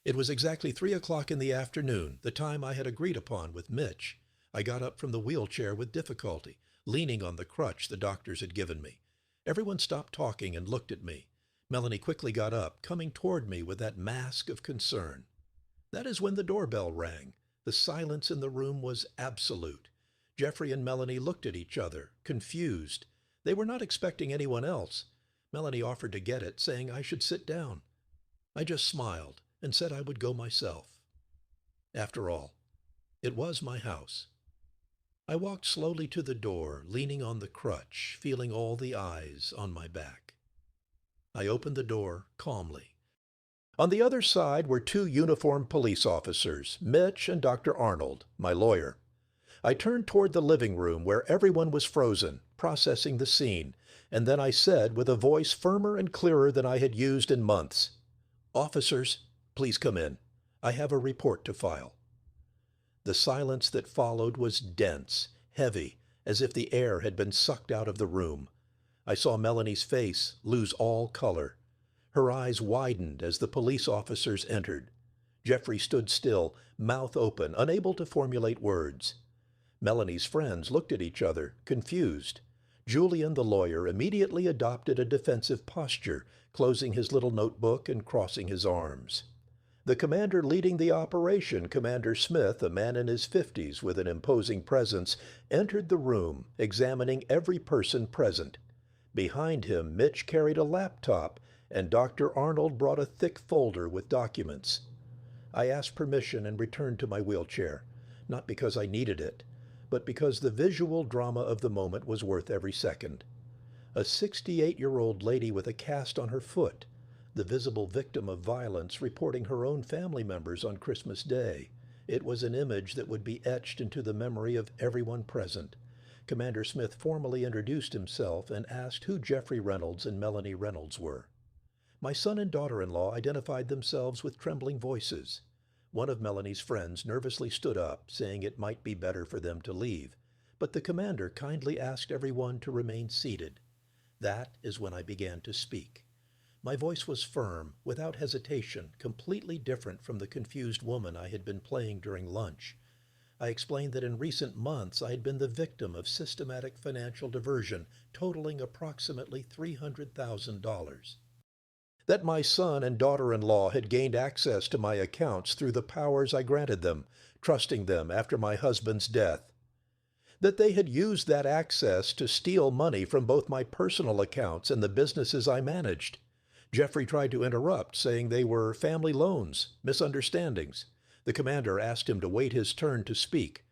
It was exactly 3 o'clock in the afternoon, the time I had agreed upon with Mitch. I got up from the wheelchair with difficulty, leaning on the crutch the doctors had given me. Everyone stopped talking and looked at me. Melanie quickly got up, coming toward me with that mask of concern. That is when the doorbell rang. The silence in the room was absolute. Jeffrey and Melanie looked at each other, confused. They were not expecting anyone else. Melanie offered to get it, saying I should sit down. I just smiled and said I would go myself. After all, it was my house. I walked slowly to the door, leaning on the crutch, feeling all the eyes on my back. I opened the door calmly. On the other side were 2 uniformed police officers, Mitch and Dr. Arnold, my lawyer. I turned toward the living room where everyone was frozen, processing the scene, and then I said with a voice firmer and clearer than I had used in months, "Officers, please come in. I have a report to file." The silence that followed was dense, heavy, as if the air had been sucked out of the room. I saw Melanie's face lose all color. Her eyes widened as the police officers entered. Jeffrey stood still, mouth open, unable to formulate words. Melanie's friends looked at each other, confused. Julian, the lawyer, immediately adopted a defensive posture, closing his little notebook and crossing his arms. The commander leading the operation, Commander Smith, a man in his 50s with an imposing presence, entered the room, examining every person present. Behind him, Mitch carried a laptop, and Dr. Arnold brought a thick folder with documents. I asked permission and returned to my wheelchair, not because I needed it, but because the visual drama of the moment was worth every second. A 68-year-old lady with a cast on her foot, the visible victim of violence, reporting her own family members on Christmas Day. It was an image that would be etched into the memory of everyone present. Commander Smith formally introduced himself and asked who Jeffrey Reynolds and Melanie Reynolds were. My son and daughter-in-law identified themselves with trembling voices. One of Melanie's friends nervously stood up, saying it might be better for them to leave, but the commander kindly asked everyone to remain seated. That is when I began to speak. My voice was firm, without hesitation, completely different from the confused woman I had been playing during lunch. I explained that in recent months I had been the victim of systematic financial diversion totaling approximately $300,000. That my son and daughter-in-law had gained access to my accounts through the powers I granted them, trusting them after my husband's death. That they had used that access to steal money from both my personal accounts and the businesses I managed. Jeffrey tried to interrupt, saying they were family loans, misunderstandings. The commander asked him to wait his turn to speak.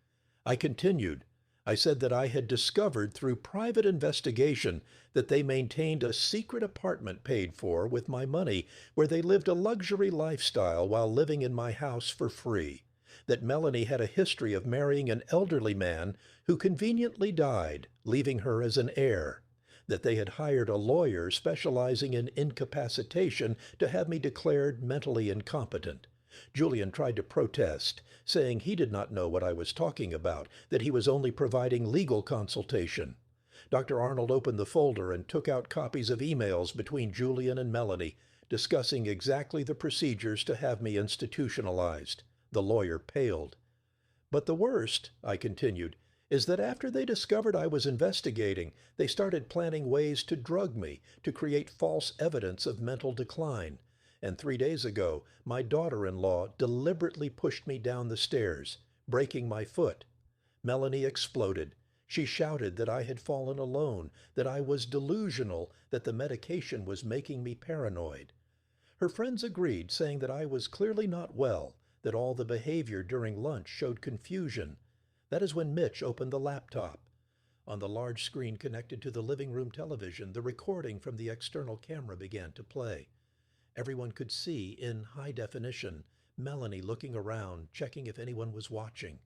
I continued. I said that I had discovered through private investigation that they maintained a secret apartment paid for with my money where they lived a luxury lifestyle while living in my house for free. That Melanie had a history of marrying an elderly man who conveniently died, leaving her as an heir. That they had hired a lawyer specializing in incapacitation to have me declared mentally incompetent. Julian tried to protest, saying he did not know what I was talking about, that he was only providing legal consultation. Dr. Arnold opened the folder and took out copies of emails between Julian and Melanie, discussing exactly the procedures to have me institutionalized. The lawyer paled. But the worst, I continued, is that after they discovered I was investigating, they started planning ways to drug me, to create false evidence of mental decline. And 3 days ago, my daughter-in-law deliberately pushed me down the stairs, breaking my foot. Melanie exploded. She shouted that I had fallen alone, that I was delusional, that the medication was making me paranoid. Her friends agreed, saying that I was clearly not well, that all the behavior during lunch showed confusion. That is when Mitch opened the laptop. On the large screen connected to the living room television, the recording from the external camera began to play. Everyone could see, in high definition, Melanie looking around, checking if anyone was watching.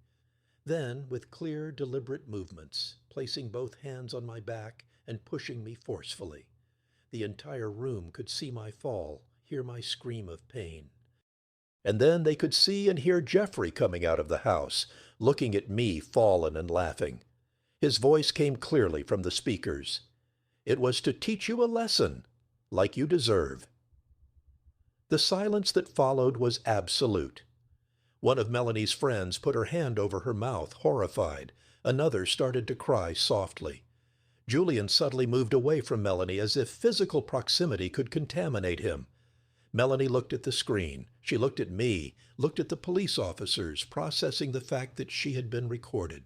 Then, with clear, deliberate movements, placing both hands on my back and pushing me forcefully. The entire room could see my fall, hear my scream of pain. And then they could see and hear Jeffrey coming out of the house, looking at me fallen and laughing. His voice came clearly from the speakers. "It was to teach you a lesson, like you deserve." The silence that followed was absolute. One of Melanie's friends put her hand over her mouth, horrified. Another started to cry softly. Julian suddenly moved away from Melanie as if physical proximity could contaminate him. Melanie looked at the screen. She looked at me, looked at the police officers, processing the fact that she had been recorded.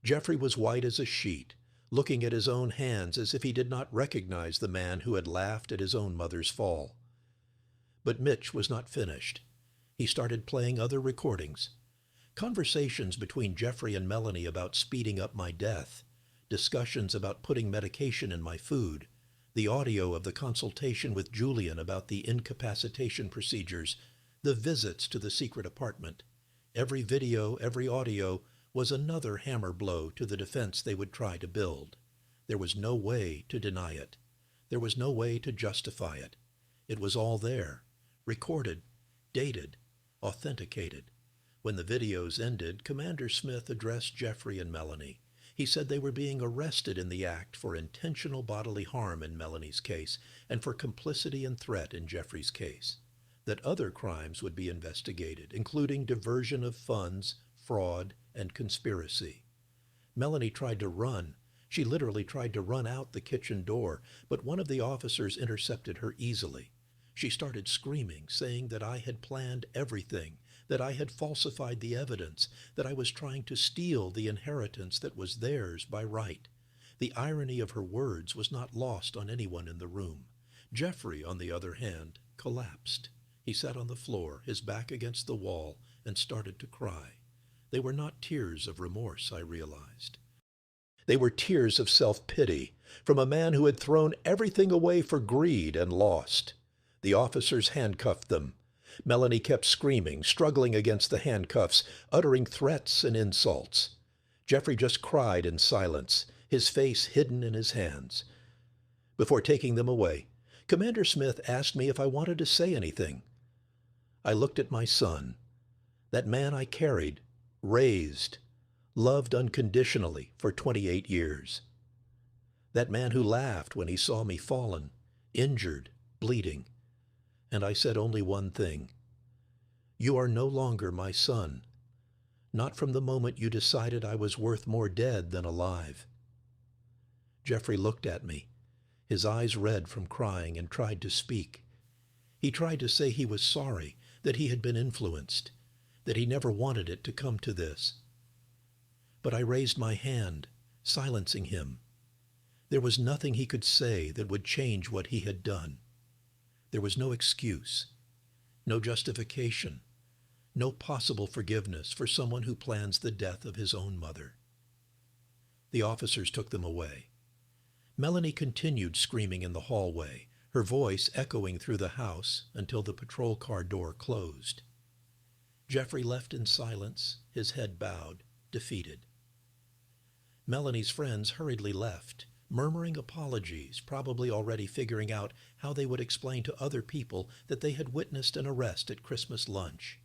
Jeffrey was white as a sheet, looking at his own hands as if he did not recognize the man who had laughed at his own mother's fall. But Mitch was not finished. He started playing other recordings. Conversations between Jeffrey and Melanie about speeding up my death, discussions about putting medication in my food, the audio of the consultation with Julian about the incapacitation procedures, the visits to the secret apartment. Every video, every audio was another hammer blow to the defense they would try to build. There was no way to deny it. There was no way to justify it. It was all there, recorded, dated, authenticated. When the videos ended, Commander Smith addressed Jeffrey and Melanie. He said they were being arrested in the act for intentional bodily harm in Melanie's case and for complicity and threat in Jeffrey's case. That other crimes would be investigated, including diversion of funds, fraud, and conspiracy. Melanie tried to run. She literally tried to run out the kitchen door, but one of the officers intercepted her easily. She started screaming, saying that I had planned everything, that I had falsified the evidence, that I was trying to steal the inheritance that was theirs by right. The irony of her words was not lost on anyone in the room. Jeffrey, on the other hand, collapsed. He sat on the floor, his back against the wall, and started to cry. They were not tears of remorse, I realized. They were tears of self-pity from a man who had thrown everything away for greed and lost. The officers handcuffed them. Melanie kept screaming, struggling against the handcuffs, uttering threats and insults. Jeffrey just cried in silence, his face hidden in his hands. Before taking them away, Commander Smith asked me if I wanted to say anything. I looked at my son, that man I carried, raised, loved unconditionally for 28 years. That man who laughed when he saw me fallen, injured, bleeding. And I said only one thing: "You are no longer my son. Not from the moment you decided I was worth more dead than alive." Jeffrey looked at me, his eyes red from crying, and tried to speak. He tried to say he was sorry, that he had been influenced, that he never wanted it to come to this. But I raised my hand, silencing him. There was nothing he could say that would change what he had done. There was no excuse, no justification, no possible forgiveness for someone who plans the death of his own mother. The officers took them away. Melanie continued screaming in the hallway, her voice echoing through the house until the patrol car door closed. Jeffrey left in silence, his head bowed, defeated. Melanie's friends hurriedly left, murmuring apologies, probably already figuring out how they would explain to other people that they had witnessed an arrest at Christmas lunch.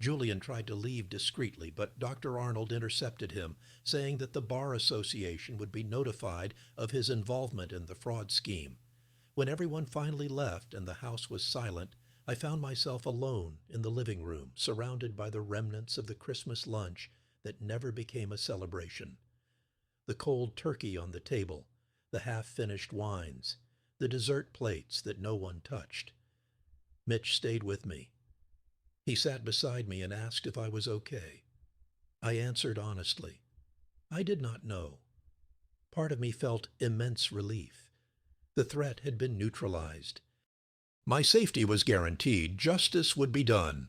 Julian tried to leave discreetly, but Dr. Arnold intercepted him, saying that the Bar Association would be notified of his involvement in the fraud scheme. When everyone finally left and the house was silent, I found myself alone in the living room, surrounded by the remnants of the Christmas lunch that never became a celebration. The cold turkey on the table, the half-finished wines, the dessert plates that no one touched. Mitch stayed with me. He sat beside me and asked if I was okay. I answered honestly. I did not know. Part of me felt immense relief. The threat had been neutralized. My safety was guaranteed. Justice would be done.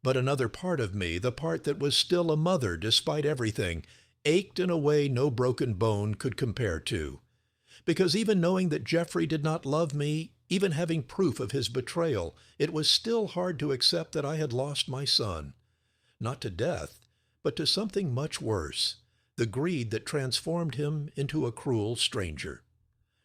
But another part of me, the part that was still a mother despite everything, ached in a way no broken bone could compare to. Because even knowing that Jeffrey did not love me, even having proof of his betrayal, it was still hard to accept that I had lost my son. Not to death, but to something much worse, the greed that transformed him into a cruel stranger.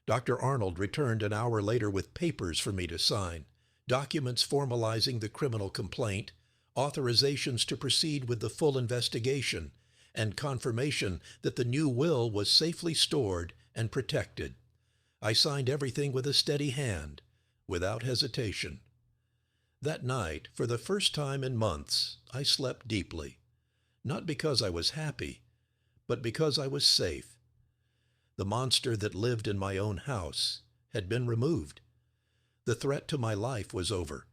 Dr. Arnold returned an hour later with papers for me to sign, documents formalizing the criminal complaint, authorizations to proceed with the full investigation, and confirmation that the new will was safely stored and protected. I signed everything with a steady hand, without hesitation. That night, for the first time in months, I slept deeply, not because I was happy, but because I was safe. The monster that lived in my own house had been removed. The threat to my life was over.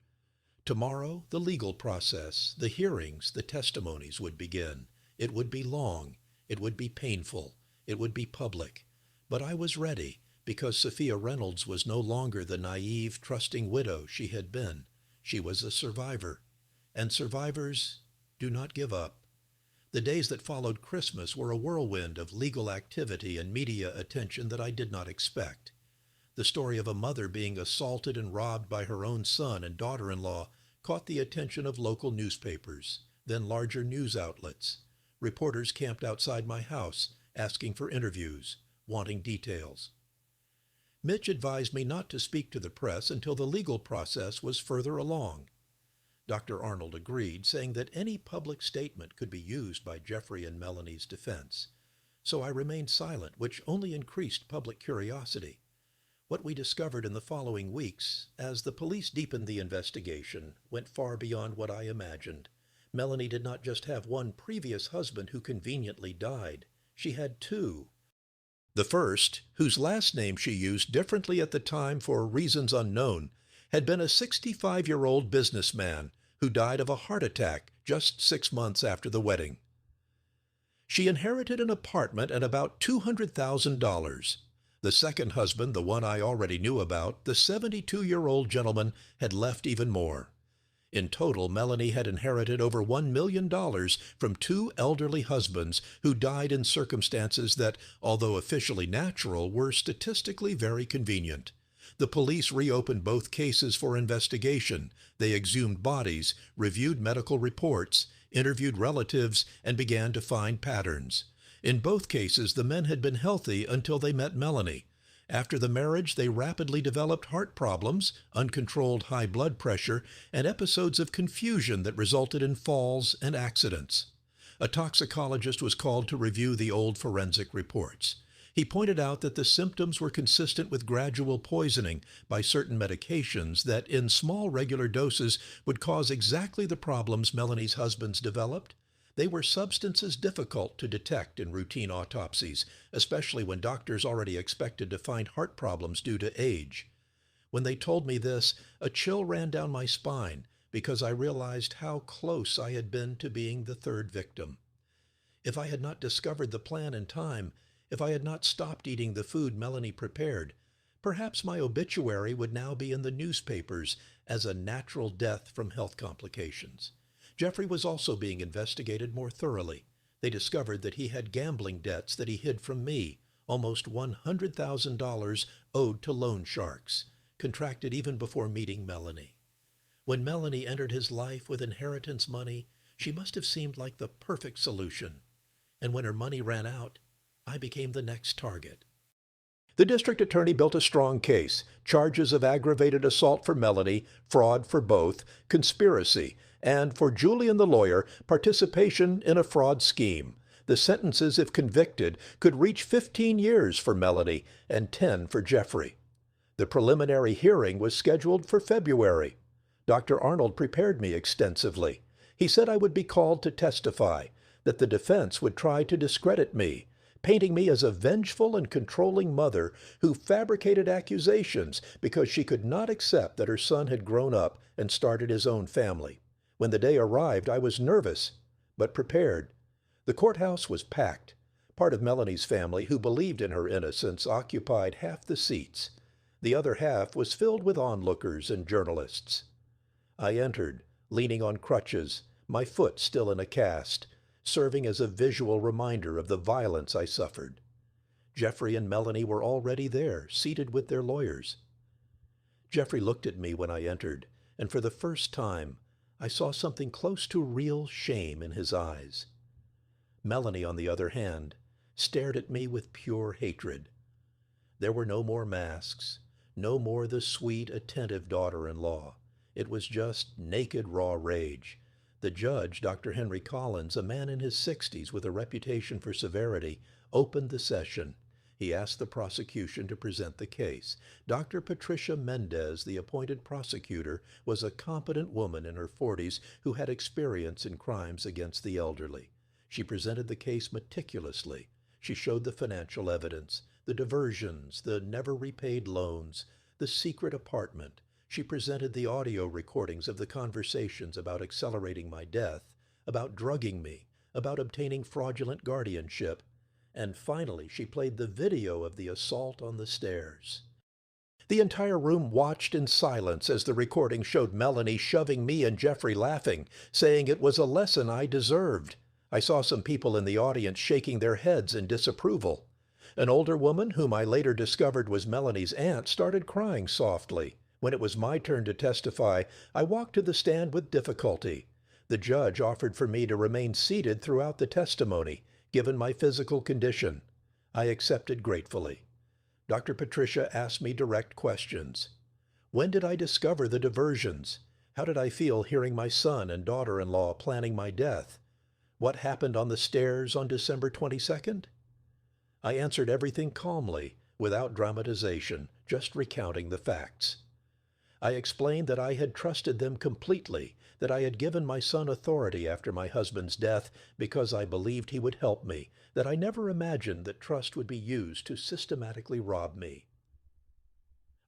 Tomorrow, the legal process, the hearings, the testimonies would begin. It would be long. It would be painful. It would be public. But I was ready, because Sophia Reynolds was no longer the naive, trusting widow she had been. She was a survivor. And survivors do not give up. The days that followed Christmas were a whirlwind of legal activity and media attention that I did not expect. The story of a mother being assaulted and robbed by her own son and daughter-in-law caught the attention of local newspapers, then larger news outlets. Reporters camped outside my house, asking for interviews, wanting details. Mitch advised me not to speak to the press until the legal process was further along. Dr. Arnold agreed, saying that any public statement could be used by Jeffrey and Melanie's defense. So I remained silent, which only increased public curiosity. What we discovered in the following weeks, as the police deepened the investigation, went far beyond what I imagined. Melanie did not just have one previous husband who conveniently died. She had two. The first, whose last name she used differently at the time for reasons unknown, had been a 65-year-old businessman who died of a heart attack just 6 months after the wedding. She inherited an apartment and about $200,000. The second husband, the one I already knew about, the 72-year-old gentleman, had left even more. In total, Melanie had inherited over $1 million from two elderly husbands who died in circumstances that, although officially natural, were statistically very convenient. The police reopened both cases for investigation. They exhumed bodies, reviewed medical reports, interviewed relatives, and began to find patterns. In both cases, the men had been healthy until they met Melanie. After the marriage, they rapidly developed heart problems, uncontrolled high blood pressure, and episodes of confusion that resulted in falls and accidents. A toxicologist was called to review the old forensic reports. He pointed out that the symptoms were consistent with gradual poisoning by certain medications that, in small regular doses, would cause exactly the problems Melanie's husbands developed. They were substances difficult to detect in routine autopsies, especially when doctors already expected to find heart problems due to age. When they told me this, a chill ran down my spine because I realized how close I had been to being the third victim. If I had not discovered the plan in time, if I had not stopped eating the food Melanie prepared, perhaps my obituary would now be in the newspapers as a natural death from health complications. Jeffrey was also being investigated more thoroughly. They discovered that he had gambling debts that he hid from me, almost $100,000 owed to loan sharks, contracted even before meeting Melanie. When Melanie entered his life with inheritance money, she must have seemed like the perfect solution. And when her money ran out, I became the next target. The district attorney built a strong case, charges of aggravated assault for Melanie, fraud for both, conspiracy, and for Julian the lawyer, participation in a fraud scheme. The sentences, if convicted, could reach 15 years for Melanie and 10 for Jeffrey. The preliminary hearing was scheduled for February. Dr. Arnold prepared me extensively. He said I would be called to testify, that the defense would try to discredit me, painting me as a vengeful and controlling mother who fabricated accusations because she could not accept that her son had grown up and started his own family. When the day arrived, I was nervous, but prepared. The courthouse was packed. Part of Melanie's family, who believed in her innocence, occupied half the seats. The other half was filled with onlookers and journalists. I entered, leaning on crutches, my foot still in a cast, serving as a visual reminder of the violence I suffered. Jeffrey and Melanie were already there, seated with their lawyers. Jeffrey looked at me when I entered, and for the first time, I saw something close to real shame in his eyes. Melanie, on the other hand, stared at me with pure hatred. There were no more masks, no more the sweet, attentive daughter-in-law. It was just naked, raw rage. The judge, Dr. Henry Collins, a man in his 60s with a reputation for severity, opened the session. He asked the prosecution to present the case. Dr. Patricia Mendez, the appointed prosecutor, was a competent woman in her 40s who had experience in crimes against the elderly. She presented the case meticulously. She showed the financial evidence, the diversions, the never-repaid loans, the secret apartment. She presented the audio recordings of the conversations about accelerating my death, about drugging me, about obtaining fraudulent guardianship, and finally she played the video of the assault on the stairs. The entire room watched in silence as the recording showed Melanie shoving me and Jeffrey laughing, saying it was a lesson I deserved. I saw some people in the audience shaking their heads in disapproval. An older woman, whom I later discovered was Melanie's aunt, started crying softly. When it was my turn to testify, I walked to the stand with difficulty. The judge offered for me to remain seated throughout the testimony, given my physical condition. I accepted gratefully. Dr. Patricia asked me direct questions. When did I discover the diversions? How did I feel hearing my son and daughter-in-law planning my death? What happened on the stairs on December 22nd? I answered everything calmly, without dramatization, just recounting the facts. I explained that I had trusted them completely, that I had given my son authority after my husband's death because I believed he would help me, that I never imagined that trust would be used to systematically rob me.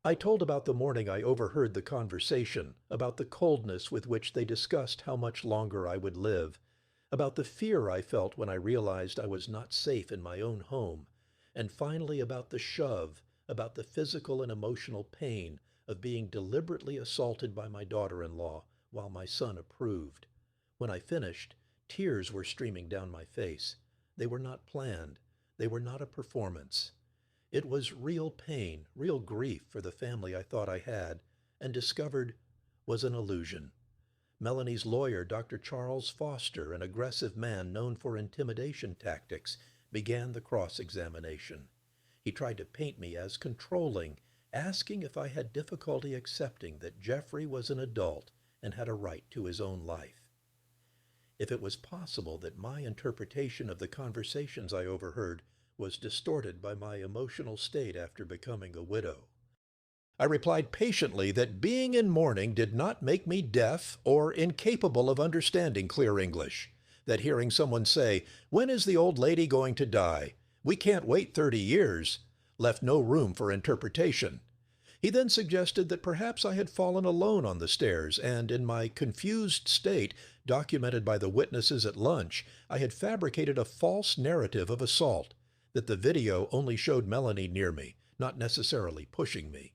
I told about the morning I overheard the conversation, about the coldness with which they discussed how much longer I would live, about the fear I felt when I realized I was not safe in my own home, and finally about the shove, about the physical and emotional pain of being deliberately assaulted by my daughter-in-law while my son approved. When I finished, tears were streaming down my face. They were not planned. They were not a performance. It was real pain, real grief for the family I thought I had, and discovered was an illusion. Melanie's lawyer, Dr. Charles Foster, an aggressive man known for intimidation tactics, began the cross-examination. He tried to paint me as controlling, asking if I had difficulty accepting that Jeffrey was an adult and had a right to his own life. if it was possible that my interpretation of the conversations I overheard was distorted by my emotional state after becoming a widow. I replied patiently that being in mourning did not make me deaf or incapable of understanding clear English, that hearing someone say, "When is the old lady going to die? We can't wait 30 years," left no room for interpretation. He then suggested that perhaps I had fallen alone on the stairs, and in my confused state, documented by the witnesses at lunch, I had fabricated a false narrative of assault, that the video only showed Melanie near me, not necessarily pushing me.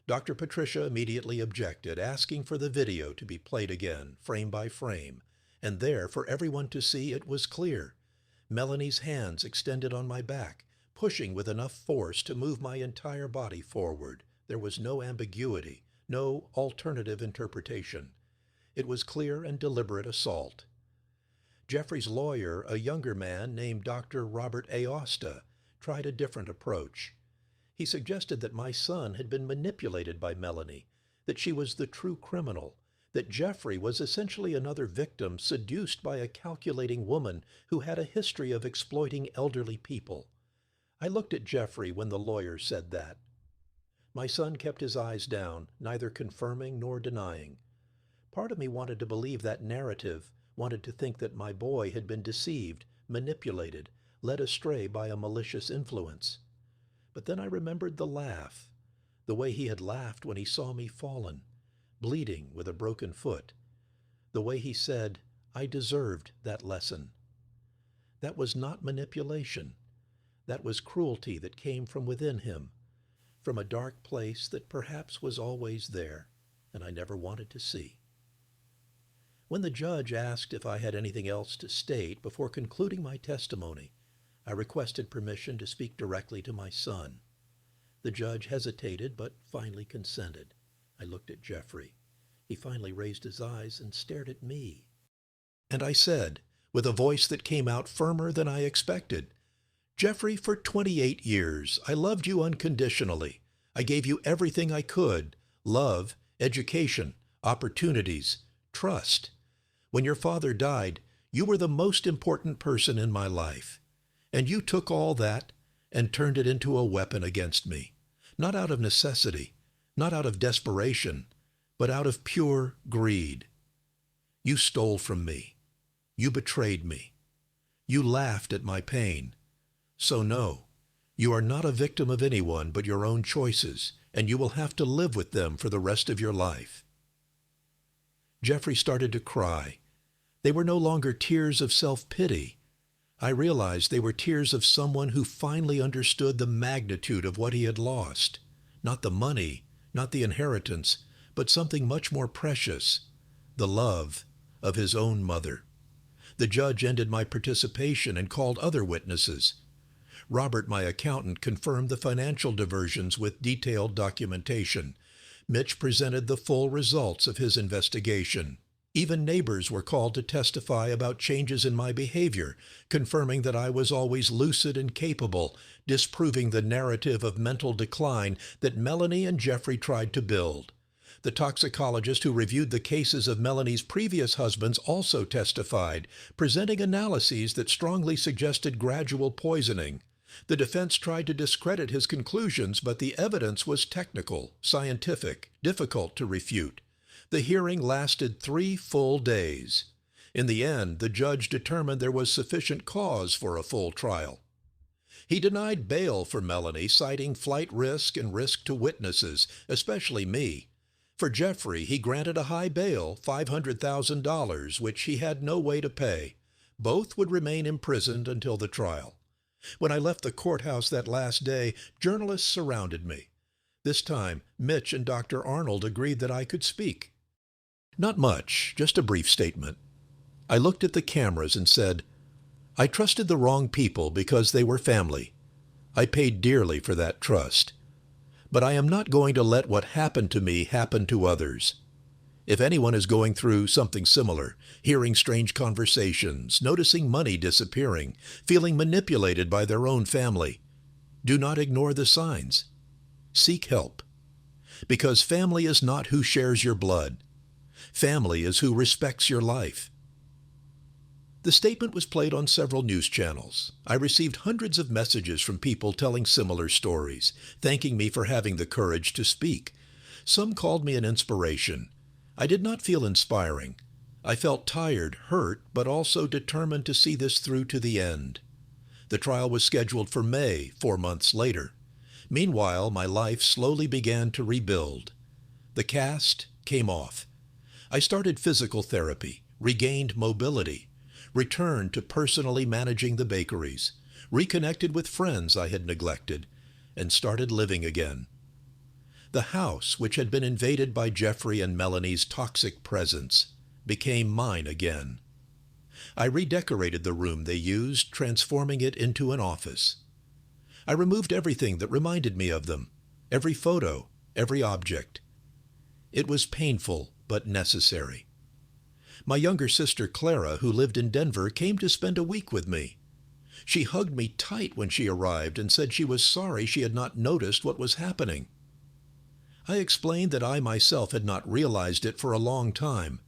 Dr. Patricia immediately objected, asking for the video to be played again, frame by frame, and there, for everyone to see, it was clear. Melanie's hands extended on my back, pushing with enough force to move my entire body forward. There was no ambiguity, no alternative interpretation. It was clear and deliberate assault. Jeffrey's lawyer, a younger man named Dr. Robert Aosta, tried a different approach. He suggested that my son had been manipulated by Melanie, that she was the true criminal, that Jeffrey was essentially another victim seduced by a calculating woman who had a history of exploiting elderly people. I looked at Jeffrey when the lawyer said that. My son kept his eyes down, neither confirming nor denying. Part of me wanted to believe that narrative, wanted to think that my boy had been deceived, manipulated, led astray by a malicious influence. But then I remembered the laugh, the way he had laughed when he saw me fallen, bleeding with a broken foot, the way he said, "I deserved that lesson." That was not manipulation. That was cruelty that came from within him, from a dark place that perhaps was always there, and I never wanted to see. When the judge asked if I had anything else to state before concluding my testimony, I requested permission to speak directly to my son. The judge hesitated, but finally consented. I looked at Jeffrey. He finally raised his eyes and stared at me. And I said, with a voice that came out firmer than I expected, "Jeffrey, for 28 years, I loved you unconditionally. I gave you everything I could: love, education, opportunities, trust. When your father died, you were the most important person in my life. And you took all that and turned it into a weapon against me, not out of necessity, not out of desperation, but out of pure greed. You stole from me. You betrayed me. You laughed at my pain. So no, you are not a victim of anyone but your own choices, and you will have to live with them for the rest of your life." Jeffrey started to cry. They were no longer tears of self-pity. I realized they were tears of someone who finally understood the magnitude of what he had lost. Not the money, not the inheritance, but something much more precious: the love of his own mother. The judge ended my participation and called other witnesses. Robert, my accountant, confirmed the financial diversions with detailed documentation. Mitch presented the full results of his investigation. Even neighbors were called to testify about changes in my behavior, confirming that I was always lucid and capable, disproving the narrative of mental decline that Melanie and Jeffrey tried to build. The toxicologist who reviewed the cases of Melanie's previous husbands also testified, presenting analyses that strongly suggested gradual poisoning. The defense tried to discredit his conclusions, but the evidence was technical, scientific, difficult to refute. The hearing lasted 3 full days. In the end, the judge determined there was sufficient cause for a full trial. He denied bail for Melanie, citing flight risk and risk to witnesses, especially me. For Jeffrey, he granted a high bail, $500,000, which he had no way to pay. Both would remain imprisoned until the trial. When I left the courthouse that last day, journalists surrounded me. This time, Mitch and Dr. Arnold agreed that I could speak. Not much, just a brief statement. I looked at the cameras and said, "I trusted the wrong people because they were family. I paid dearly for that trust. But I am not going to let what happened to me happen to others. If anyone is going through something similar, hearing strange conversations, noticing money disappearing, feeling manipulated by their own family, do not ignore the signs. Seek help. Because family is not who shares your blood. Family is who respects your life. The statement was played on several news channels. I received hundreds of messages from people telling similar stories, thanking me for having the courage to speak. Some called me an inspiration. I did not feel inspiring. I felt tired, hurt, but also determined to see this through to the end. The trial was scheduled for May, 4 months later. Meanwhile, my life slowly began to rebuild. The cast came off. I started physical therapy, regained mobility, returned to personally managing the bakeries, reconnected with friends I had neglected, and started living again. The house, which had been invaded by Jeffrey and Melanie's toxic presence, became mine again. I redecorated the room they used, transforming it into an office. I removed everything that reminded me of them, every photo, every object. It was painful, but necessary. My younger sister Clara, who lived in Denver, came to spend a week with me. She hugged me tight when she arrived and said she was sorry she had not noticed what was happening. I explained that I myself had not realized it for a long time,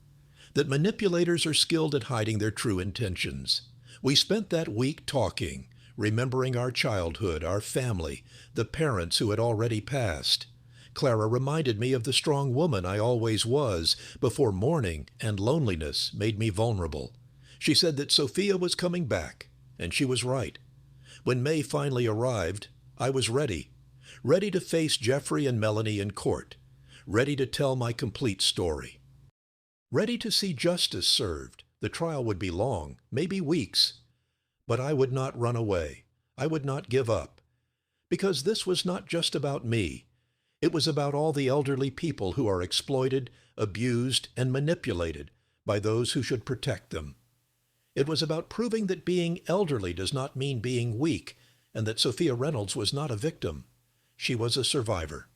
that manipulators are skilled at hiding their true intentions. We spent that week talking, remembering our childhood, our family, the parents who had already passed. Clara reminded me of the strong woman I always was before mourning and loneliness made me vulnerable. She said that Sophia was coming back, and she was right. When May finally arrived, I was ready to face Jeffrey and Melanie in court, ready to tell my complete story. Ready to see justice served. The trial would be long, maybe weeks. But I would not run away. I would not give up. Because this was not just about me. It was about all the elderly people who are exploited, abused, and manipulated by those who should protect them. It was about proving that being elderly does not mean being weak, and that Sophia Reynolds was not a victim. She was a survivor.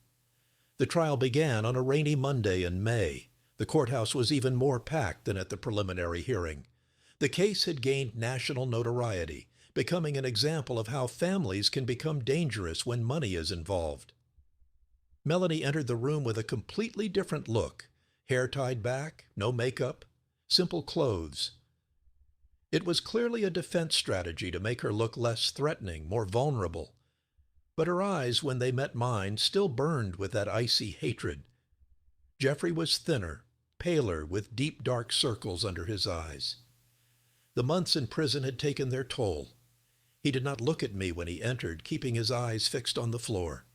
The trial began on a rainy Monday in May. The courthouse was even more packed than at the preliminary hearing. The case had gained national notoriety, becoming an example of how families can become dangerous when money is involved. Melanie entered the room with a completely different look. Hair tied back, no makeup, simple clothes. It was clearly a defense strategy to make her look less threatening, more vulnerable. But her eyes, when they met mine, still burned with that icy hatred. Jeffrey was thinner, paler, with deep dark circles under his eyes. The months in prison had taken their toll. He did not look at me when he entered, keeping his eyes fixed on the floor.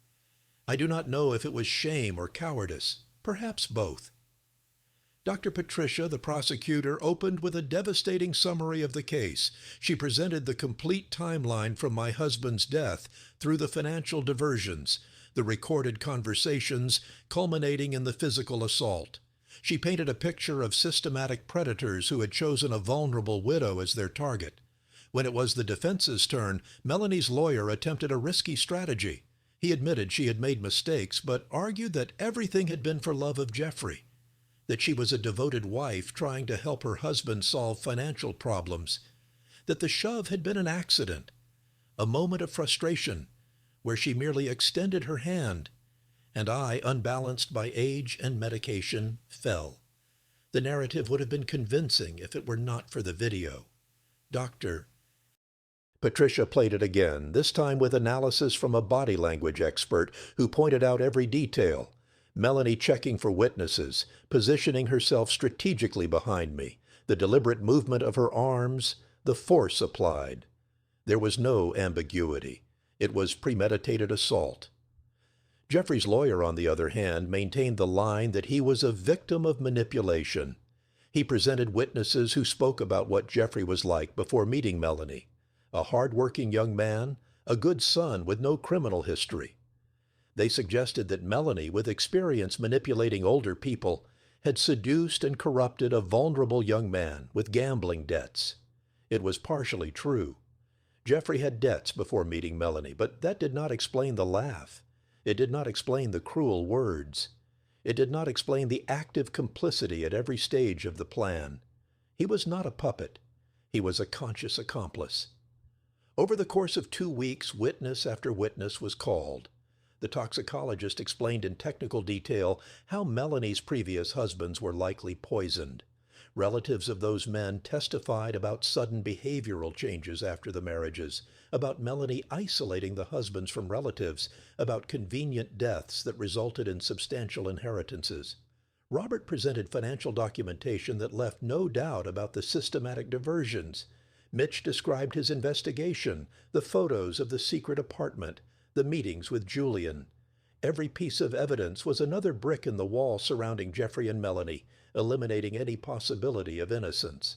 I do not know if it was shame or cowardice, perhaps both. Dr. Patricia, the prosecutor, opened with a devastating summary of the case. She presented the complete timeline from my husband's death through the financial diversions, the recorded conversations culminating in the physical assault. She painted a picture of systematic predators who had chosen a vulnerable widow as their target. When it was the defense's turn, Melanie's lawyer attempted a risky strategy. He admitted she had made mistakes, but argued that everything had been for love of Jeffrey, that she was a devoted wife trying to help her husband solve financial problems, that the shove had been an accident, a moment of frustration where she merely extended her hand, and I, unbalanced by age and medication, fell. The narrative would have been convincing if it were not for the video. Patricia played it again, this time with analysis from a body language expert who pointed out every detail. Melanie checking for witnesses, positioning herself strategically behind me, the deliberate movement of her arms, the force applied. There was no ambiguity. It was premeditated assault. Jeffrey's lawyer, on the other hand, maintained the line that he was a victim of manipulation. He presented witnesses who spoke about what Jeffrey was like before meeting Melanie. A hard-working young man, a good son with no criminal history. They suggested that Melanie, with experience manipulating older people, had seduced and corrupted a vulnerable young man with gambling debts. It was partially true. Jeffrey had debts before meeting Melanie, but that did not explain the laugh. It did not explain the cruel words. It did not explain the active complicity at every stage of the plan. He was not a puppet. He was a conscious accomplice. Over the course of 2 weeks, witness after witness was called. The toxicologist explained in technical detail how Melanie's previous husbands were likely poisoned. Relatives of those men testified about sudden behavioral changes after the marriages, about Melanie isolating the husbands from relatives, about convenient deaths that resulted in substantial inheritances. Robert presented financial documentation that left no doubt about the systematic diversions. Mitch described his investigation, the photos of the secret apartment, the meetings with Julian. Every piece of evidence was another brick in the wall surrounding Jeffrey and Melanie, eliminating any possibility of innocence.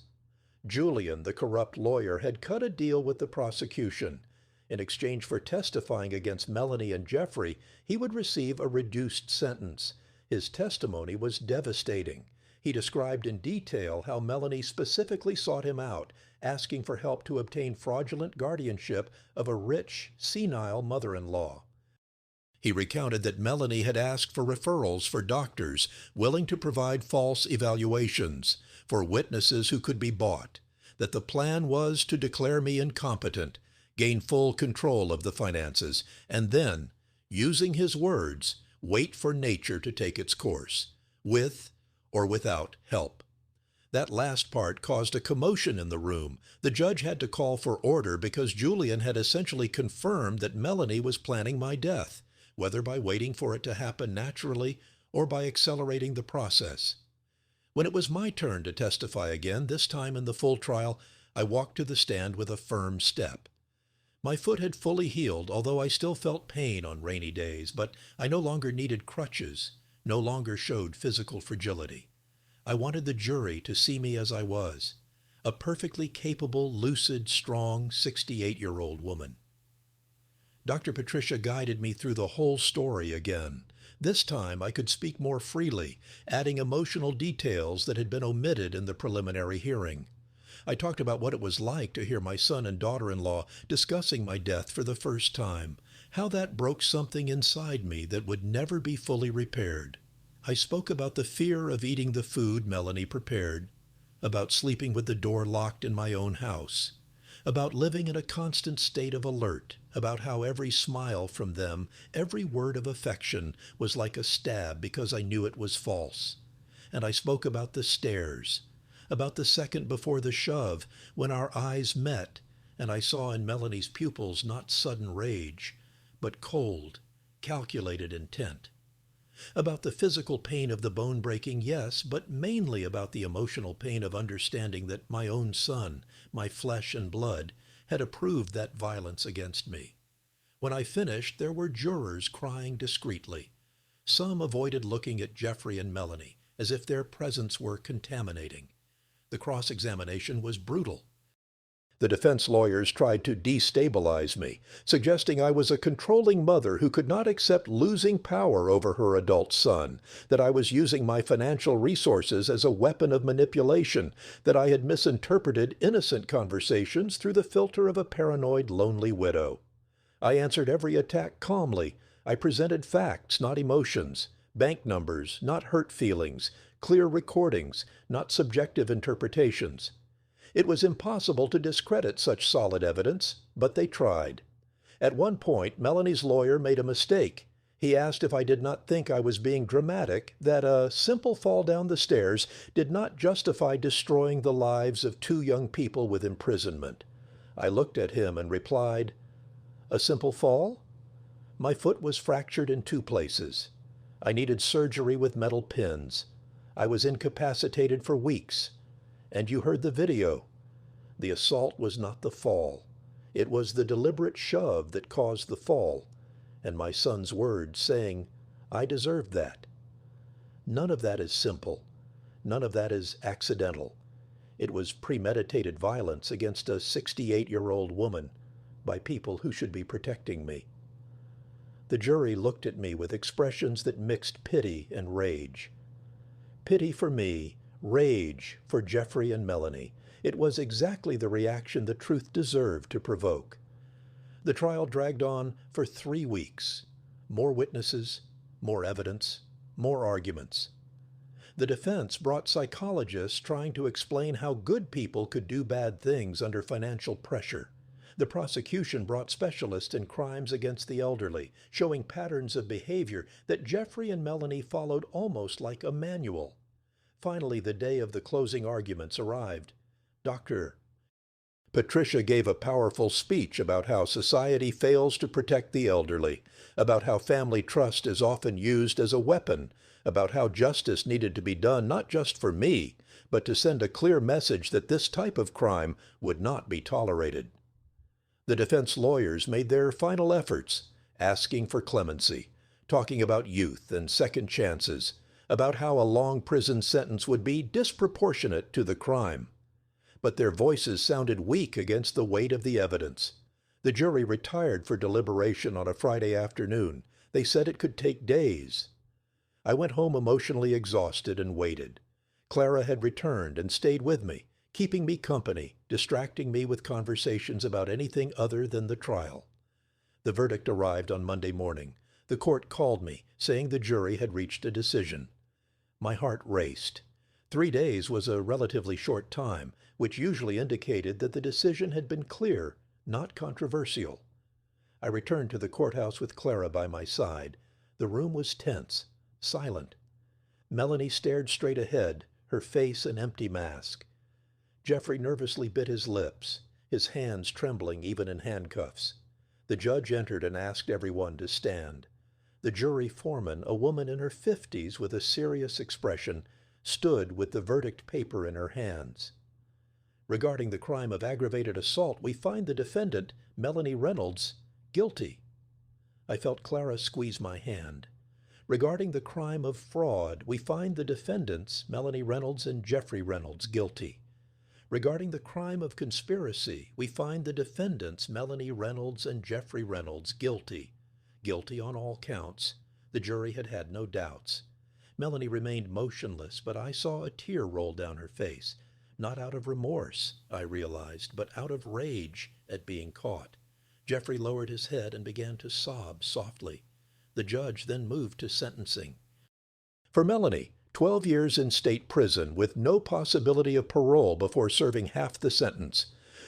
Julian, the corrupt lawyer, had cut a deal with the prosecution. In exchange for testifying against Melanie and Jeffrey, he would receive a reduced sentence. His testimony was devastating. He described in detail how Melanie specifically sought him out, asking for help to obtain fraudulent guardianship of a rich, senile mother-in-law. He recounted that Melanie had asked for referrals for doctors willing to provide false evaluations, for witnesses who could be bought, that the plan was to declare me incompetent, gain full control of the finances, and then, using his words, wait for nature to take its course, with or without help. That last part caused a commotion in the room. The judge had to call for order because Julian had essentially confirmed that Melanie was planning my death, whether by waiting for it to happen naturally or by accelerating the process. When it was my turn to testify again, this time in the full trial, I walked to the stand with a firm step. My foot had fully healed, although I still felt pain on rainy days, but I no longer needed crutches, no longer showed physical fragility. I wanted the jury to see me as I was, a perfectly capable, lucid, strong 68-year-old woman. Dr. Patricia guided me through the whole story again. This time I could speak more freely, adding emotional details that had been omitted in the preliminary hearing. I talked about what it was like to hear my son and daughter-in-law discussing my death for the first time, how that broke something inside me that would never be fully repaired. I spoke about the fear of eating the food Melanie prepared, about sleeping with the door locked in my own house, about living in a constant state of alert, about how every smile from them, every word of affection, was like a stab because I knew it was false. And I spoke about the stares, about the second before the shove, when our eyes met, and I saw in Melanie's pupils not sudden rage, but cold, calculated intent. About the physical pain of the bone breaking, yes, but mainly about the emotional pain of understanding that my own son, my flesh and blood, had approved that violence against me. When I finished, there were jurors crying discreetly. Some avoided looking at Jeffrey and Melanie, as if their presence were contaminating. The cross-examination was brutal. The defense lawyers tried to destabilize me, suggesting I was a controlling mother who could not accept losing power over her adult son, that I was using my financial resources as a weapon of manipulation, that I had misinterpreted innocent conversations through the filter of a paranoid, lonely widow. I answered every attack calmly. I presented facts, not emotions, bank numbers, not hurt feelings, clear recordings, not subjective interpretations. It was impossible to discredit such solid evidence, but they tried. At one point, Melanie's lawyer made a mistake. He asked if I did not think I was being dramatic, that a simple fall down the stairs did not justify destroying the lives of two young people with imprisonment. I looked at him and replied, "A simple fall? My foot was fractured in 2 places. I needed surgery with metal pins. I was incapacitated for weeks. And you heard the video. The assault was not the fall. It was the deliberate shove that caused the fall, and my son's words saying, 'I deserved that.' None of that is simple. None of that is accidental. It was premeditated violence against a 68-year-old woman by people who should be protecting me." The jury looked at me with expressions that mixed pity and rage. Pity for me, rage for Jeffrey and Melanie. It was exactly the reaction the truth deserved to provoke. The trial dragged on for 3 weeks. More witnesses, more evidence, more arguments. The defense brought psychologists trying to explain how good people could do bad things under financial pressure. The prosecution brought specialists in crimes against the elderly, showing patterns of behavior that Jeffrey and Melanie followed almost like a manual. Finally, the day of the closing arguments arrived. Doctor. Patricia gave a powerful speech about how society fails to protect the elderly, about how family trust is often used as a weapon, about how justice needed to be done not just for me, but to send a clear message that this type of crime would not be tolerated. The defense lawyers made their final efforts, asking for clemency, talking about youth and second chances, about how a long prison sentence would be disproportionate to the crime. But their voices sounded weak against the weight of the evidence. The jury retired for deliberation on a Friday afternoon. They said it could take days. I went home emotionally exhausted and waited. Clara had returned and stayed with me, keeping me company, distracting me with conversations about anything other than the trial. The verdict arrived on Monday morning. The court called me, saying the jury had reached a decision. My heart raced. 3 days was a relatively short time, which usually indicated that the decision had been clear, not controversial. I returned to the courthouse with Clara by my side. The room was tense, silent. Melanie stared straight ahead, her face an empty mask. Jeffrey nervously bit his lips, his hands trembling even in handcuffs. The judge entered and asked everyone to stand. The jury foreman, a woman in her 50s with a serious expression, stood with the verdict paper in her hands. Regarding the crime of aggravated assault, we find the defendant, Melanie Reynolds, guilty. I felt Clara squeeze my hand. Regarding the crime of fraud, we find the defendants, Melanie Reynolds and Jeffrey Reynolds, guilty. Regarding the crime of conspiracy, we find the defendants, Melanie Reynolds and Jeffrey Reynolds, guilty. Guilty on all counts. The jury had had no doubts. Melanie remained motionless, but I saw a tear roll down her face. Not out of remorse, I realized, but out of rage at being caught. Jeffrey lowered his head and began to sob softly. The judge then moved to sentencing. For Melanie, 12 years in state prison with no possibility of parole before serving half the sentence.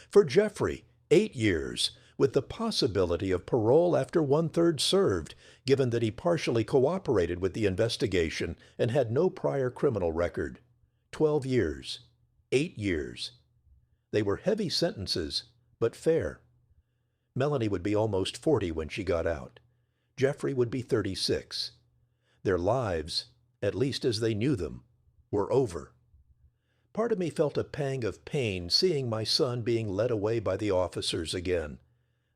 For Jeffrey, 8 years, with the possibility of parole after 1/3 served, given that he partially cooperated with the investigation and had no prior criminal record. 12 years. 8 years. They were heavy sentences, but fair. Melanie would be almost 40 when she got out. Jeffrey would be 36. Their lives, at least as they knew them, were over. Part of me felt a pang of pain seeing my son being led away by the officers again.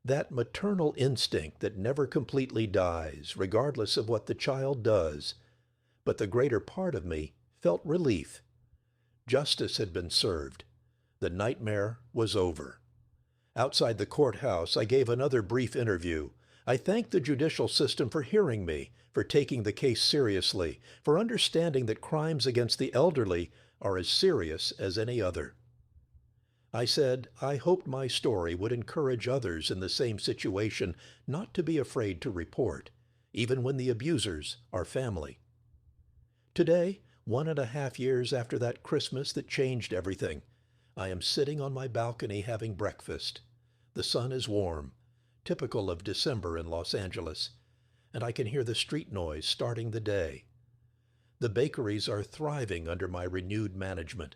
That maternal instinct that never completely dies, regardless of what the child does. But the greater part of me felt relief. Justice had been served. The nightmare was over. Outside the courthouse, I gave another brief interview. I thanked the judicial system for hearing me, for taking the case seriously, for understanding that crimes against the elderly are as serious as any other. I said I hoped my story would encourage others in the same situation not to be afraid to report, even when the abusers are family. Today, 1.5 years after that Christmas that changed everything, I am sitting on my balcony having breakfast. The sun is warm, typical of December in Los Angeles, and I can hear the street noise starting the day. The bakeries are thriving under my renewed management.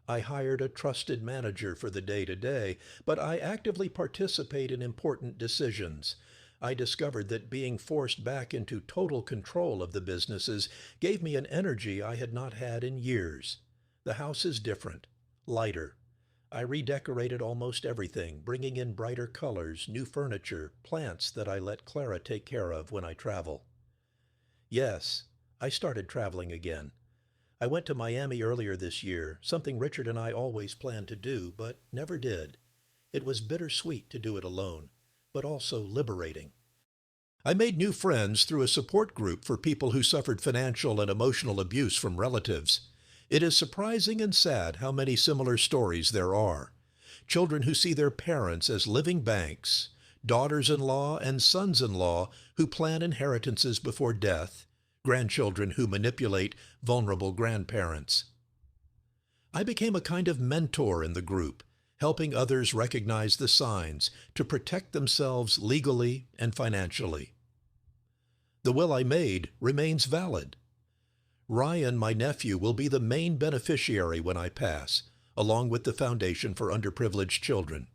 I hired a trusted manager for the day-to-day, but I actively participate in important decisions. I discovered that being forced back into total control of the businesses gave me an energy I had not had in years. The house is different, lighter. I redecorated almost everything, bringing in brighter colors, new furniture, plants that I let Clara take care of when I travel. Yes, I started traveling again. I went to Miami earlier this year, something Richard and I always planned to do, but never did. It was bittersweet to do it alone, but also liberating. I made new friends through a support group for people who suffered financial and emotional abuse from relatives. It is surprising and sad how many similar stories there are. Children who see their parents as living banks, daughters-in-law and sons-in-law who plan inheritances before death, grandchildren who manipulate vulnerable grandparents. I became a kind of mentor in the group, helping others recognize the signs to protect themselves legally and financially. The will I made remains valid. Ryan, my nephew, will be the main beneficiary when I pass, along with the Foundation for Underprivileged Children.